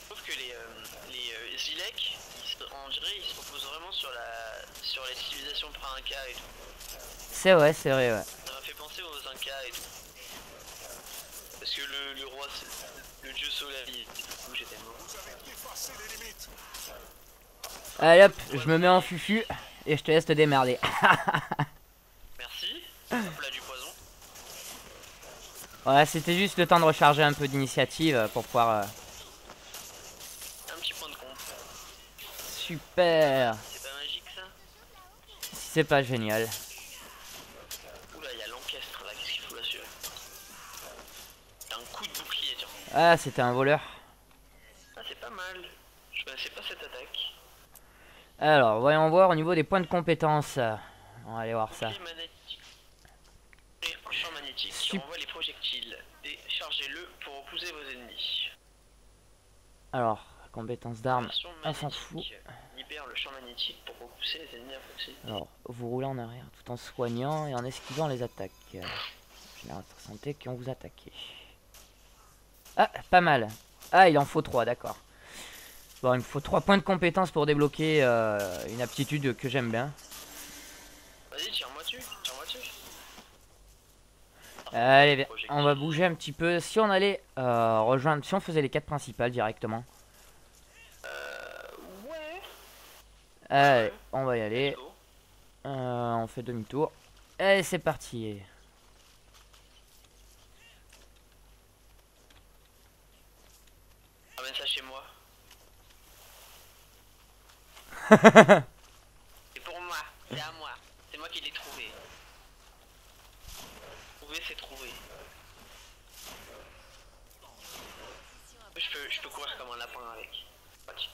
Sauf que les Zilek, on dirait ils se reposent vraiment sur les civilisations pré-Inca et tout. C'est vrai, ouais. Ça m'a fait penser aux Incas et tout. Parce que le roi, c'est le dieu soleil, du coup j'étais mort. Allez hop, je me mets en fufu et je te laisse te démerder. Merci. Hop là du poison. Ouais, c'était juste le temps de recharger un peu d'initiative pour pouvoir... Un petit point de compte. Super. C'est pas magique ça? Si c'est pas génial. Oula, il y a l'encaistre là, qu'est-ce qu'il faut là-dessus? T'as un coup de bouclier, tiens. Ah, c'était un voleur. Ah, c'est pas mal. Je connaissais pas cette attaque. Alors, voyons voir au niveau des points de compétences. On va aller voir ça. Bouclier magnétique. Et un champ magnétique qui Sup- renvoie les projectiles. Déchargez-le pour repousser vos ennemis. Alors, compétences d'armes, Version on s'en fout. magnétique. Libère le champ magnétique pour repousser les ennemis à proximité. Alors, vous roulez en arrière tout en soignant et en esquivant les attaques. Générateur santé qui ont vous attaqué. Ah, pas mal. Ah, il en faut 3, d'accord. Bon, il me faut 3 points de compétence pour débloquer une aptitude que j'aime bien. Vas-y, tire-moi dessus, tire-moi dessus. Allez, bien, on va bouger un petit peu. Si on allait rejoindre, si on faisait les 4 principales directement. Ouais. Allez, on va y aller. Let's go. On fait demi-tour. Allez, c'est parti. Ramène ça chez moi. C'est pour moi, c'est à moi. C'est moi qui l'ai trouvé. Trouver, c'est trouver. Je peux courir comme un lapin avec. Pratique.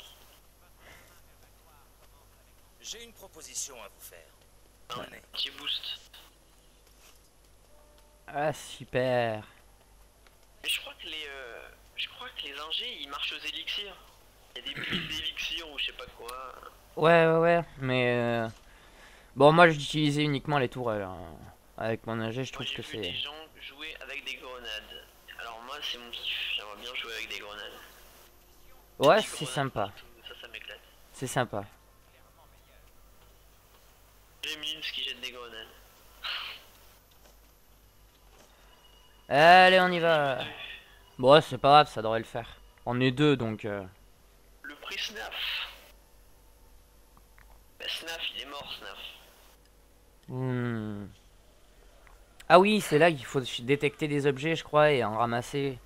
J'ai une proposition à vous faire. Un Tenez. petit boost. Ah, super. Mais je crois que que les ingés ils marchent aux élixirs. Il y a des piles d'élixirs ou je sais pas quoi. Ouais, mais bon, moi j'utilisais uniquement les tourelles, hein. Avec mon ingé, je Moi trouve j'ai que vu des c'est... gens jouer avec des grenades. Alors moi c'est mon kiff, j'aimerais bien jouer avec des grenades. Ouais, Des c'est grenades sympa. partout, ça m'éclate. C'est sympa. Gremlins qui jettent des grenades. Allez, on y va. Bon, ouais, c'est pas grave, ça devrait le faire. On est deux, donc... Le prix Snaf. Bah Snaf il est mort Snaf. hmm. Ah oui, c'est là qu'il faut détecter des objets, je crois, et en ramasser.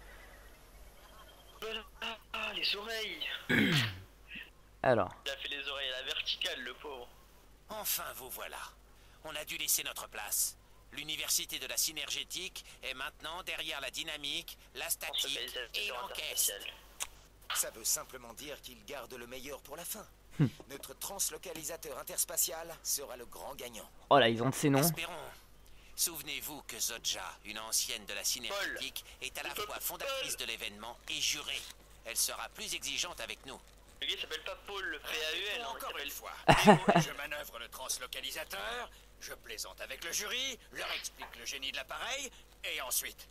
Ah les oreilles. Alors, Il a fait les oreilles à la verticale le pauvre. Enfin, vous voilà. On a dû laisser notre place. L'université de la synergétique est maintenant derrière la dynamique, la statique et Localisateur l'encaisse. interspatial. Ça veut simplement dire qu'il garde le meilleur pour la fin. Notre translocalisateur interspatial sera le grand gagnant. oh là, ils ont de ces noms. Espérons. Souvenez-vous que Zodja, une ancienne de la synergétique, est à la fois fondatrice de l'événement et jurée. Elle sera plus exigeante avec nous. Le gars il s'appelle pas Paul le PAEL, hein, il Encore s'appelle une fois, je manœuvre le translocalisateur, je plaisante avec le jury, leur explique le génie de l'appareil, et ensuite...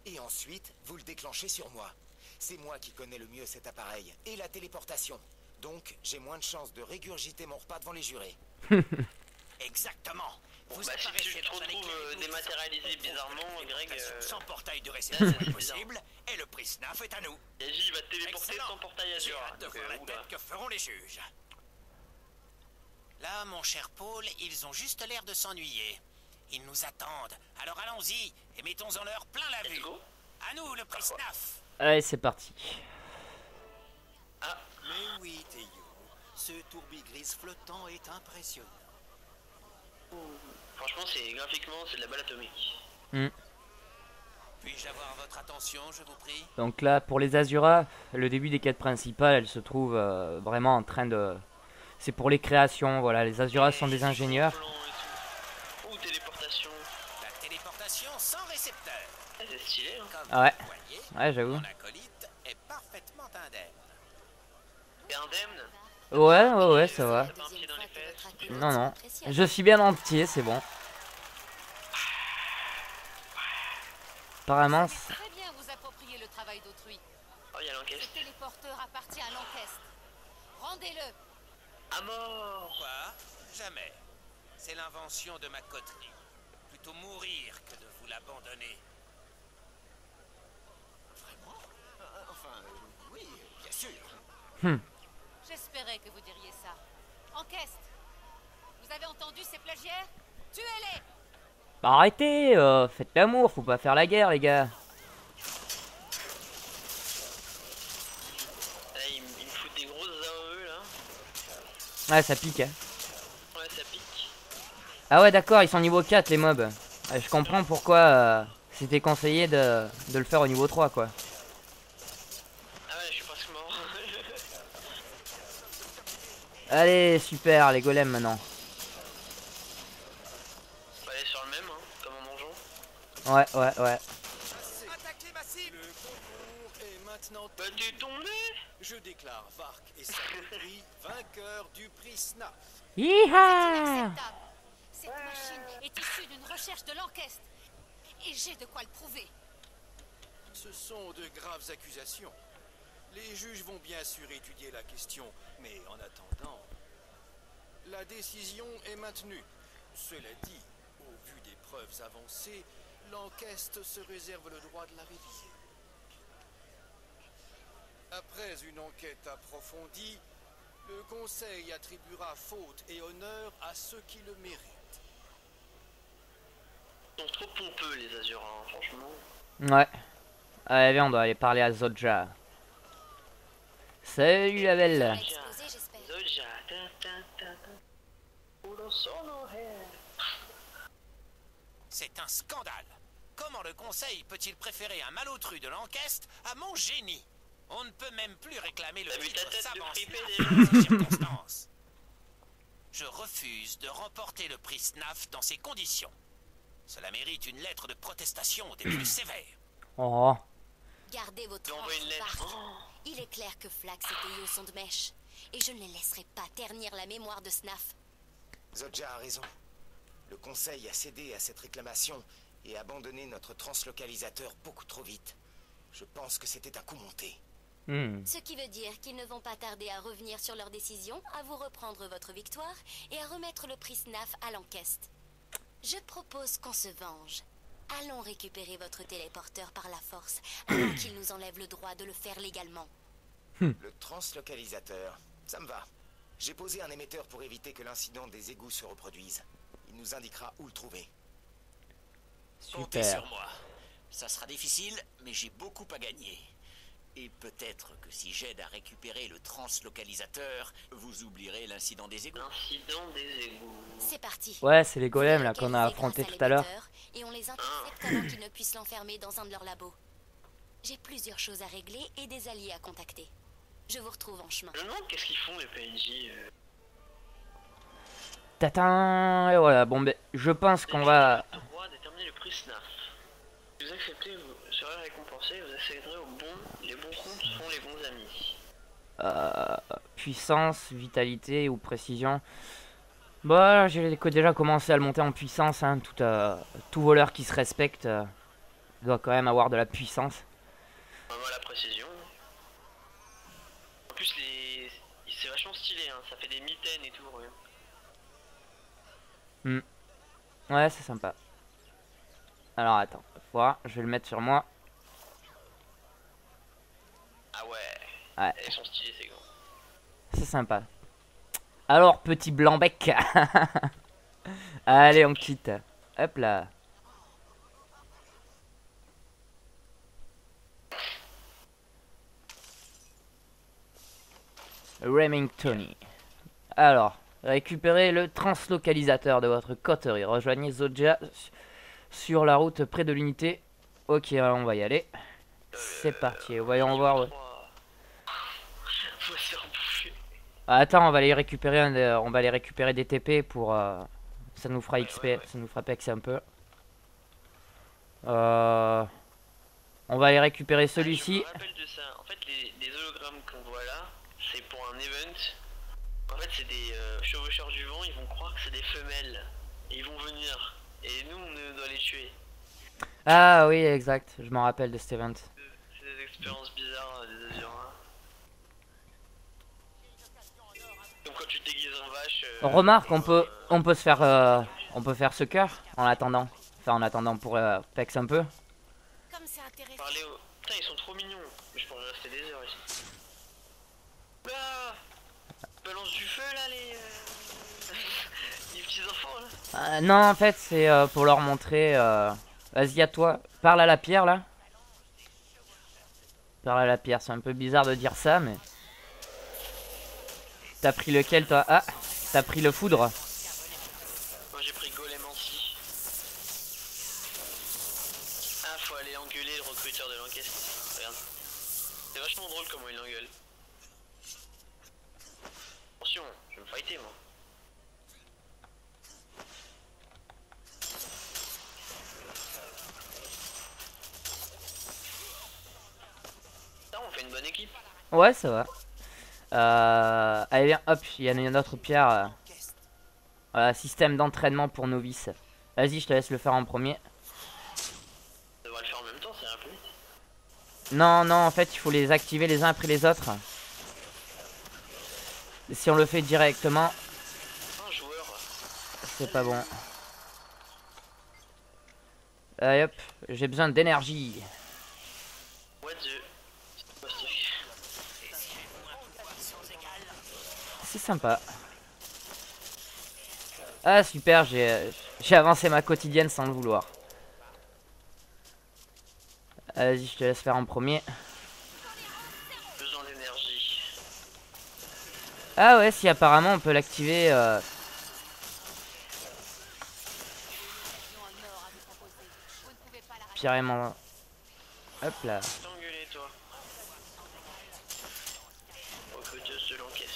Et ensuite, vous le déclenchez sur moi. C'est moi qui connais le mieux cet appareil et la téléportation. Donc, j'ai moins de chances de régurgiter mon repas devant les jurés. Exactement. Bon, Vous bah, si apparaissez tu te dans un retrouves éclairage dématérialisé bizarrement, Greg, sans portail de là, réception c'est possible, et le prix SNAF est à nous. Yaji va te téléporter Excellent. sans portail J'ai Azure. hâte de voir la tête que feront les juges. Là, mon cher Paul, ils ont juste l'air de s'ennuyer. Ils nous attendent. Alors allons-y et mettons en leur plein la Let's vue. go. À nous, le prix SNAF. Allez, c'est parti. Mais oui, Théo, ce tourbigris flottant est impressionnant. Franchement, c'est graphiquement, c'est de la balle atomique. Puis-je avoir votre attention, je vous prie? Donc là, pour les Azura, le début des quêtes principales, elles se trouvent vraiment en train de... C'est pour les créations, voilà. Les Azura sont des ingénieurs. Plan et tout. Ouh, téléportation. La téléportation sans récepteur. Ah, c'est stylé, hein. Comme Ah ouais. vous voyez, Ouais, j'avoue. mon acolyte est parfaitement indemne. T'es indemne? Ouais, ça va. C'est pas un pied dans les fesses. Non. Je suis bien entier, c'est bon. Apparemment, Vous savez très bien vous approprier le travail d'autrui. Oh, y'a Ce l'encaisse. téléporteur appartient à l'encaisse. Rendez-le. À mort. Quoi? Jamais. C'est l'invention de ma coterie. Plutôt mourir que de vous l'abandonner. Vraiment? Enfin, oui, bien sûr. J'espérais que vous diriez ça. Encaisse. Vous avez entendu ces plagiaires? Tuez-les. bah arrêtez, faites l'amour, faut pas faire la guerre, les gars. Là, il me fout des grosses AOE là. Ouais, ça pique, hein. Ouais, ça pique. Ah ouais, d'accord, ils sont niveau 4, les mobs. Je comprends pourquoi c'était conseillé de le faire au niveau 3, quoi. Ah ouais, je suis presque mort. Allez, super, les golems, maintenant. On va aller sur le même, hein, comme en donjon. Ouais. Attaquez ma cible! Le concours est maintenant Bah, t'es tombé. Je déclare Vark et Saint-Prix vainqueurs du prix SNAF. Yeeha! Inacceptable. Cette machine est issue d'une recherche de l'encaisse. Et j'ai de quoi le prouver. Ce sont de graves accusations. Les juges vont bien sûr étudier la question, mais en attendant, la décision est maintenue. Cela dit, au vu des preuves avancées, l'enquête se réserve le droit de la réviser. Après une enquête approfondie, le Conseil attribuera faute et honneur à ceux qui le méritent. Ils sont trop pompeux les Azura, hein, franchement. Ouais. Allez, viens, on doit aller parler à Zodja. Salut, la belle. Exposé, j'espère. Zodja. Uno solo head. C'est un scandale. Comment le Conseil peut-il préférer un malotru de l'encaisse à mon génie? On ne peut même plus réclamer le T'as vu ta titre tête de savant fripé, SNAF déjà? dans ces circonstances. Je refuse de remporter le prix SNAF dans ces conditions. Cela mérite une lettre de protestation des plus sévères. Oh. Gardez vos J'ai envoyé une lettre. tranches. Il est clair que Flax et Yo sont de mèche. Et je ne les laisserai pas ternir la mémoire de Snaf. Zodja a raison. Le conseil a cédé à cette réclamation et abandonné notre translocalisateur beaucoup trop vite. Je pense que c'était un coup monté. Ce qui veut dire qu'ils ne vont pas tarder à revenir sur leur décision, à vous reprendre votre victoire et à remettre le prix Snaf à l'enquête. Je propose qu'on se venge. Allons récupérer votre téléporteur par la force, avant qu'il nous enlève le droit de le faire légalement. Le translocalisateur, ça me va. J'ai posé un émetteur pour éviter que l'incident des égouts se reproduise. Il nous indiquera où le trouver. Comptez Super. sur moi. Ça sera difficile, mais j'ai beaucoup à gagner. Et peut-être que si j'aide à récupérer le translocalisateur, vous oublierez l'incident des égouts. Incident des égouts. C'est parti. Ouais, c'est les golems là Vous les qu'on a localisez affrontés grâce tout à l'heure. l'émetteur, et on les intercepte avant qu'ils ne puissent l'enfermer dans un de leurs labos. J'ai plusieurs choses à régler et des alliés à contacter. Je vous retrouve en chemin. Je me demande qu'est-ce qu'ils font les PNJ. Tatin, et voilà, bon ben, je pense qu'on va... Le droit déterminer le prix Snaf. Si vous acceptez, vous serez récompensé, vous accéderez aux bons. Les bons comptes sont les bons amis. Puissance, vitalité ou précision. Bah, j'ai déjà commencé à le monter en puissance, hein. Tout voleur qui se respecte doit quand même avoir de la puissance. Voilà la précision. En plus, c'est vachement stylé, hein. Ça fait des mitaines et tout. Ouais. Ouais, c'est sympa. Alors attends, faut voir, je vais le mettre sur moi. Ah ouais. Ouais. Elles sont stylées ces gants. C'est sympa. Alors, petit blanc-bec. Allez, on quitte. Hop là. Remington. Alors, récupérez le translocalisateur de votre coterie. Rejoignez Zodja sur la route près de l'unité. Ok, on va y aller. C'est parti, voyons voir. Faut se faire bouffer. Attends, on va les récupérer des TP pour... ça nous fera XP, ça nous fera pexer un peu. On va aller récupérer celui-ci. Je me rappelle de ça. En fait, les hologrammes qu'on voit là, c'est pour un event. En fait, c'est des chevaucheurs du vent, ils vont croire que c'est des femelles. Et ils vont venir. Et nous, on doit les tuer. Ah oui, exact, je m'en rappelle de cet event. C'est des expériences bizarres des Azuras. Donc quand tu te déguises en vache... Remarque, on peut faire ce cœur en attendant. Enfin, en attendant pour pex un peu. Comme c'est intéressant. Parler au... Putain, ils sont trop mignons. Mais je pourrais rester des heures ici. Là, balance du feu là, les petits enfants là. Non, en fait, c'est pour leur montrer... Vas-y, à toi. Parle à la pierre, là. Parle à la pierre. C'est un peu bizarre de dire ça, mais... T'as pris lequel, toi? Ah, t'as pris le foudre. Moi, j'ai pris Golem Anti. Ah, faut aller engueuler le recruteur de l'enquête. Regarde. C'est vachement drôle comment il l'engueule. Attention, je vais me fighter, moi. On fait une bonne équipe. Ouais, ça va. Allez, viens, hop, il y a une autre pierre. Voilà, système d'entraînement pour novices. Vas-y, je te laisse le faire en premier. On devrait le faire en même temps, ça ira plus vite. Non, non, en fait, il faut les activer les uns après les autres. Si on le fait directement, Un joueur. c'est pas bon. Allez, hop, j'ai besoin d'énergie. What the... C'est quoi ce truc? C'est sympa. Ah super, j'ai avancé ma quotidienne sans le vouloir. Vas-y, je te laisse faire en premier. Besoin d'énergie. Ah ouais, si apparemment on peut l'activer. Carrément. Hop là. T'engueuler, toi. Recruteuse de l'enquête.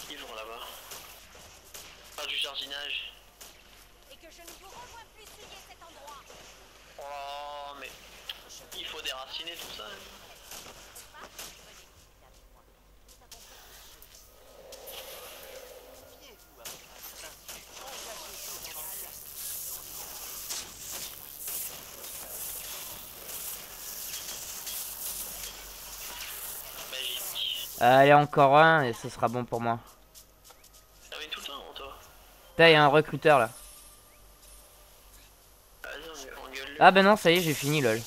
Ils vont là-bas. Faire du jardinage. que je ne vous revois plus souiller cet endroit. Oh, mais il faut déraciner tout ça. Hein. Magique. Allez, encore un et ce sera bon pour moi. Ça vient tout le temps, toi. Putain, il y a un recruteur là. Vas-y, on gueule. Ah ben non, ça y est, j'ai fini lol.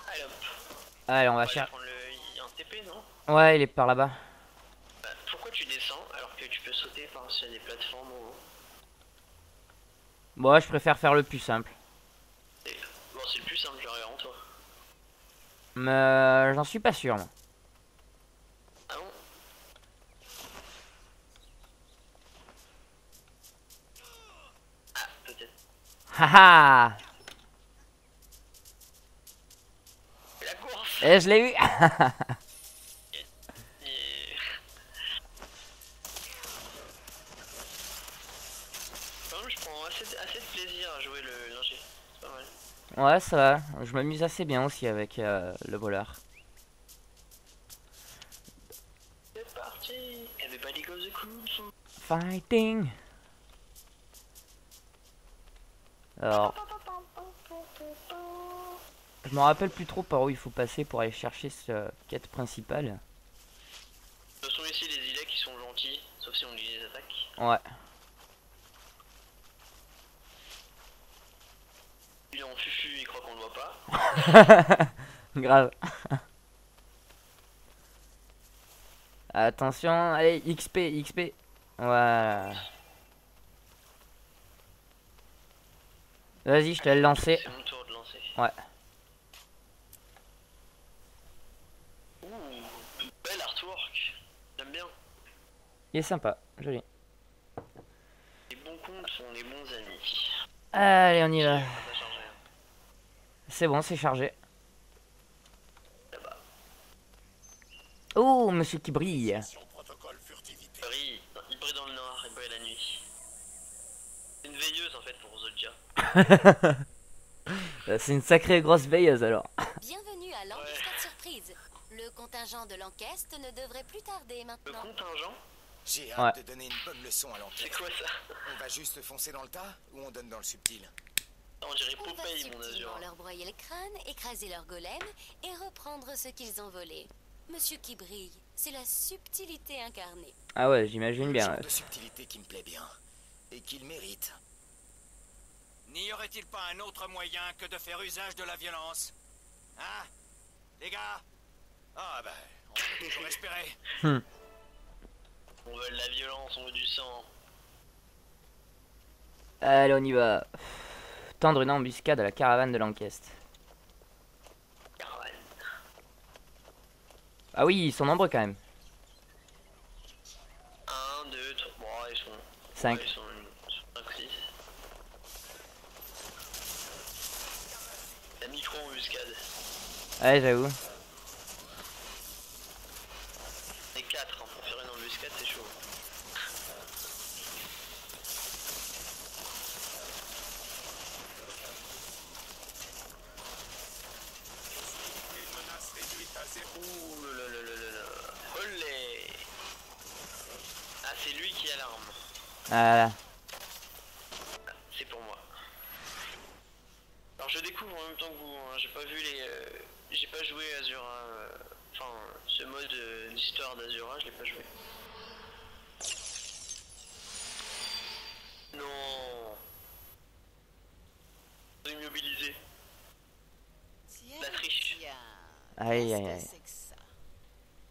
Allez hop. Allez, on va On va aller chercher. prendre le... Il y a un TP, non? Ouais, il est par là-bas. Bah, pourquoi tu descends alors que tu peux sauter par-dessus des plateformes ou... Bon, je préfère faire le plus simple. Bon, c'est le plus simple, j'aurais en toi. Mais j'en suis pas sûr moi. Ah bon? Ah, peut-être. Haha. La course. Et je l'ai eu. Et... Quand même, je prends assez de plaisir à jouer le l'ingé. C'est pas mal. Ouais, ça va. Je m'amuse assez bien aussi avec le voleur. C'est parti. Everybody goes the cruise. Fighting. Alors, je me rappelle plus trop par où il faut passer pour aller chercher cette quête principale. De toute façon, ici, les îlets qui sont gentils, sauf si on les attaque. Ouais. Il est en fufu, il croit qu'on le voit pas. Grave. Attention, allez, XP, XP. Voilà. Vas-y, je te l'ai lancé. C'est mon tour de lancer. Ouais. Ouh, bel artwork. J'aime bien. Il est sympa, joli. Les bons comptes sont les bons amis. Allez, on y va. Ça va charger. C'est bon, c'est chargé. Là-bas. Oh, monsieur qui brille. Brille. Non, il brille dans le noir, il brille la nuit. C'est une veilleuse en fait pour Zoldia. C'est une sacrée grosse veilleuse alors. Bienvenue à l'embuscade surprise. Le contingent de l'enquête ne devrait plus tarder Le maintenant. contingent, J'ai Ouais. hâte de donner une bonne leçon à c'est l'enquête. quoi ça? On va juste foncer dans le tas ou on donne dans le subtil? On dirait On va Popeye, mon subtilement azur. leur broyer le crâne, écraser leur golem et reprendre ce qu'ils ont volé. Monsieur qui brille, c'est la subtilité incarnée. Ah ouais, j'imagine Le bien. genre Ouais. de subtilité qui me plaît bien. Et qu'il mérite. N'y aurait-il pas un autre moyen que de faire usage de la violence? Hein? Les gars? Ah ben, on peut toujours espérer. On veut de la violence, on veut du sang. Allez, on y va. Tendre une embuscade à la caravane de l'enquête. Caravane. Ah oui, ils sont nombreux quand même. 1, 2, 3. Bon, ils sont. 5. Ouais, ils sont 5, 6. La micro-embuscade. Ouais, j'avoue. Les 4 hein, pour faire une embuscade, c'est chaud. Ouh là là là là là. Olé. Ah, c'est lui qui a l'arme. Voilà. C'est pour moi. Alors je découvre en même temps que vous, hein. J'ai pas vu les... j'ai pas joué Azura... Enfin, ce mode d'histoire d'Azura, je l'ai pas joué. Non. Immobilisé. La triche. Aïe, aïe, aïe. C'est que ça?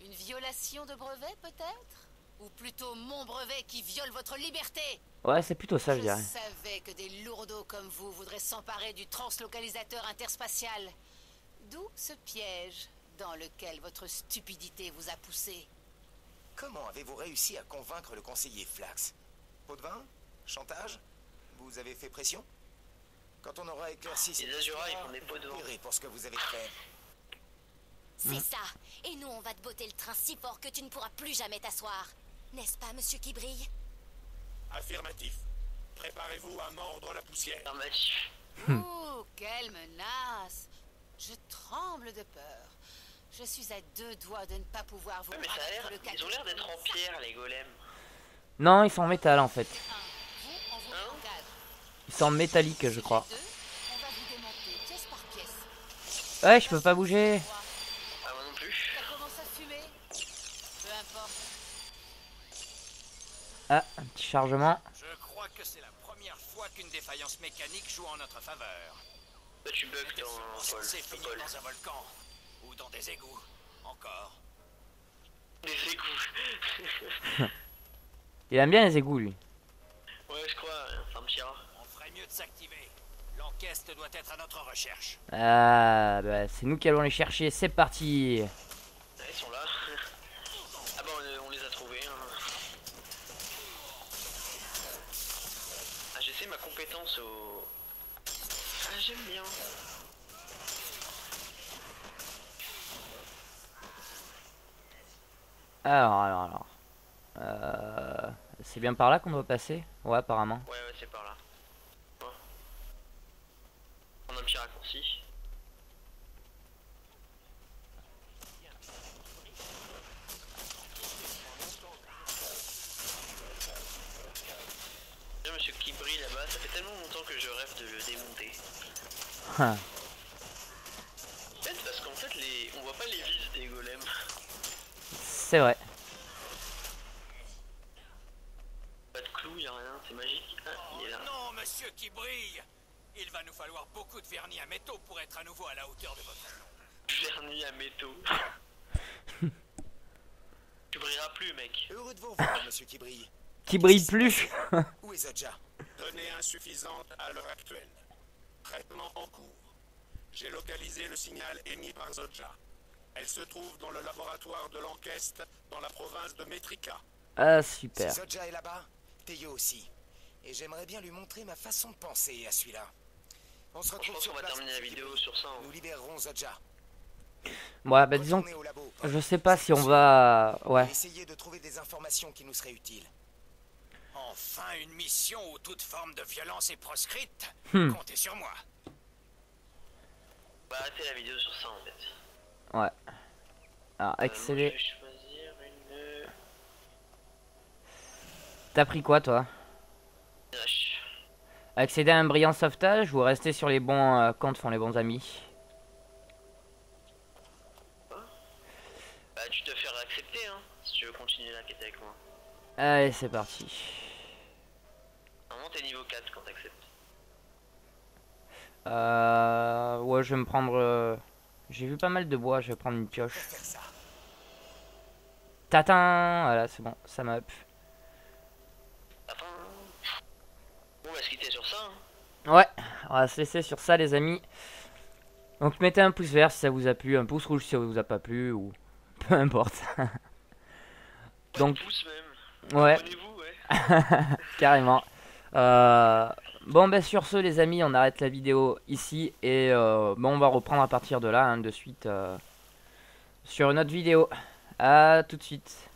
Une violation de brevet, peut-être? Ou plutôt mon brevet qui viole votre liberté? Ouais, c'est plutôt ça, je Je dirais. savais que des lourdeaux comme vous voudraient s'emparer du translocalisateur interspatial. D'où ce piège dans lequel votre stupidité vous a poussé. Comment avez-vous réussi à convaincre le conseiller Flax? Pot de vin? Chantage? Vous avez fait pression? Quand on aura éclairci Les Azura, ils font des pots de vin. Vous paierez pour ce que vous avez fait. C'est ça. Et nous, on va te botter le train si fort que tu ne pourras plus jamais t'asseoir. N'est-ce pas, monsieur qui brille? Affirmatif. Préparez-vous à mordre la poussière. Affirmatif. Ouh, quelle menace! Je tremble de peur. Je suis à 2 doigts de ne pas pouvoir vous Ouais, mais ça a rabattre l'air. le Ils ont l'air d'être en pierre, les golems. Non, ils sont en métal en fait. Vous, on vous met en garde. Ils sont en métallique, je crois. Les deux, on va vous démonter pièce par pièce. Ouais, je peux pas bouger. Ah, moi non plus. Ça commence à fumer. Peu importe. Ah, un petit chargement. Je crois que c'est la première fois qu'une défaillance mécanique joue en notre faveur. Toi, tu bugs dans Paul. C'est fini Paul. dans un volcan. Ou dans des égouts. Encore. Des égouts. Il aime bien les égouts lui. Ouais, je crois, c'est un petit rat. On ferait mieux de s'activer. L'enquête doit être à notre recherche. Ah, bah c'est nous qui allons les chercher. C'est parti. Ouais, ils sont là. Ah bah, on les a trouvés. Hein. Ah, j'essaie ma compétence au. Ah, j'aime bien. Alors. C'est bien par là qu'on doit passer? Ouais, apparemment. Ouais, c'est par là. Ouais. On a un petit raccourci. Bien, monsieur qui brille là-bas, ça fait tellement longtemps que je rêve de le démonter. Hein. Peut-être parce qu'en fait, on voit pas les vis des golems. C'est vrai. Pas de clous, y'a rien, c'est magique. Ah, il est là. Non, monsieur qui brille. Il va nous falloir beaucoup de vernis à métaux pour être à nouveau à la hauteur de votre nom. Vernis à métaux. Tu brilleras plus, mec. Heureux de vous revoir, monsieur qui brille. Qui brille plus. Où est Zodja? Données insuffisantes à l'heure actuelle. Traitement en cours. J'ai localisé le signal émis par Zodja. Elle se trouve dans le laboratoire de l'enquête dans la province de Metrika. Ah, Si super. Zodja est là-bas, Théo aussi. Et j'aimerais bien lui montrer ma façon de penser à celui-là. On se Je retrouve pense sur qu'on va place, terminer la monsieur vidéo Kibri. sur ça. Hein. Nous libérerons Zodja. Ouais, bah disons Retournez au labo, Paul. je sais pas si on va... Ouais. Et essayez de trouver des informations qui nous seraient utiles. Enfin, une mission où toute forme de violence est proscrite. Hmm. Comptez sur moi. On va arrêter la vidéo sur ça en fait. Ouais. Alors, Moi, accéder. je vais choisir une T'as pris quoi, toi? hache. Accéder à un brillant sauvetage ou rester sur les bons comptes font les bons amis? Bah, tu te feras accepter hein, si tu veux continuer la quête avec moi. Allez, c'est parti. Normalement, t'es niveau 4 quand t'acceptes. Ouais, je vais me prendre... J'ai vu pas mal de bois, je vais prendre une pioche. Pour faire ça. Tatin. Voilà, c'est bon, ça m'a up. Attends. Bon, on va se quitter sur ça. Hein. Ouais, on va se laisser sur ça, les amis. Donc, mettez un pouce vert si ça vous a plu, un pouce rouge si ça vous a pas plu, ou peu importe. Donc, Pouce même. ouais, Abonnez-vous, ouais. carrément. Bon, bah, sur ce, les amis, on arrête la vidéo ici. Et bon, on va reprendre à partir de là, hein, de suite, sur une autre vidéo. À tout de suite.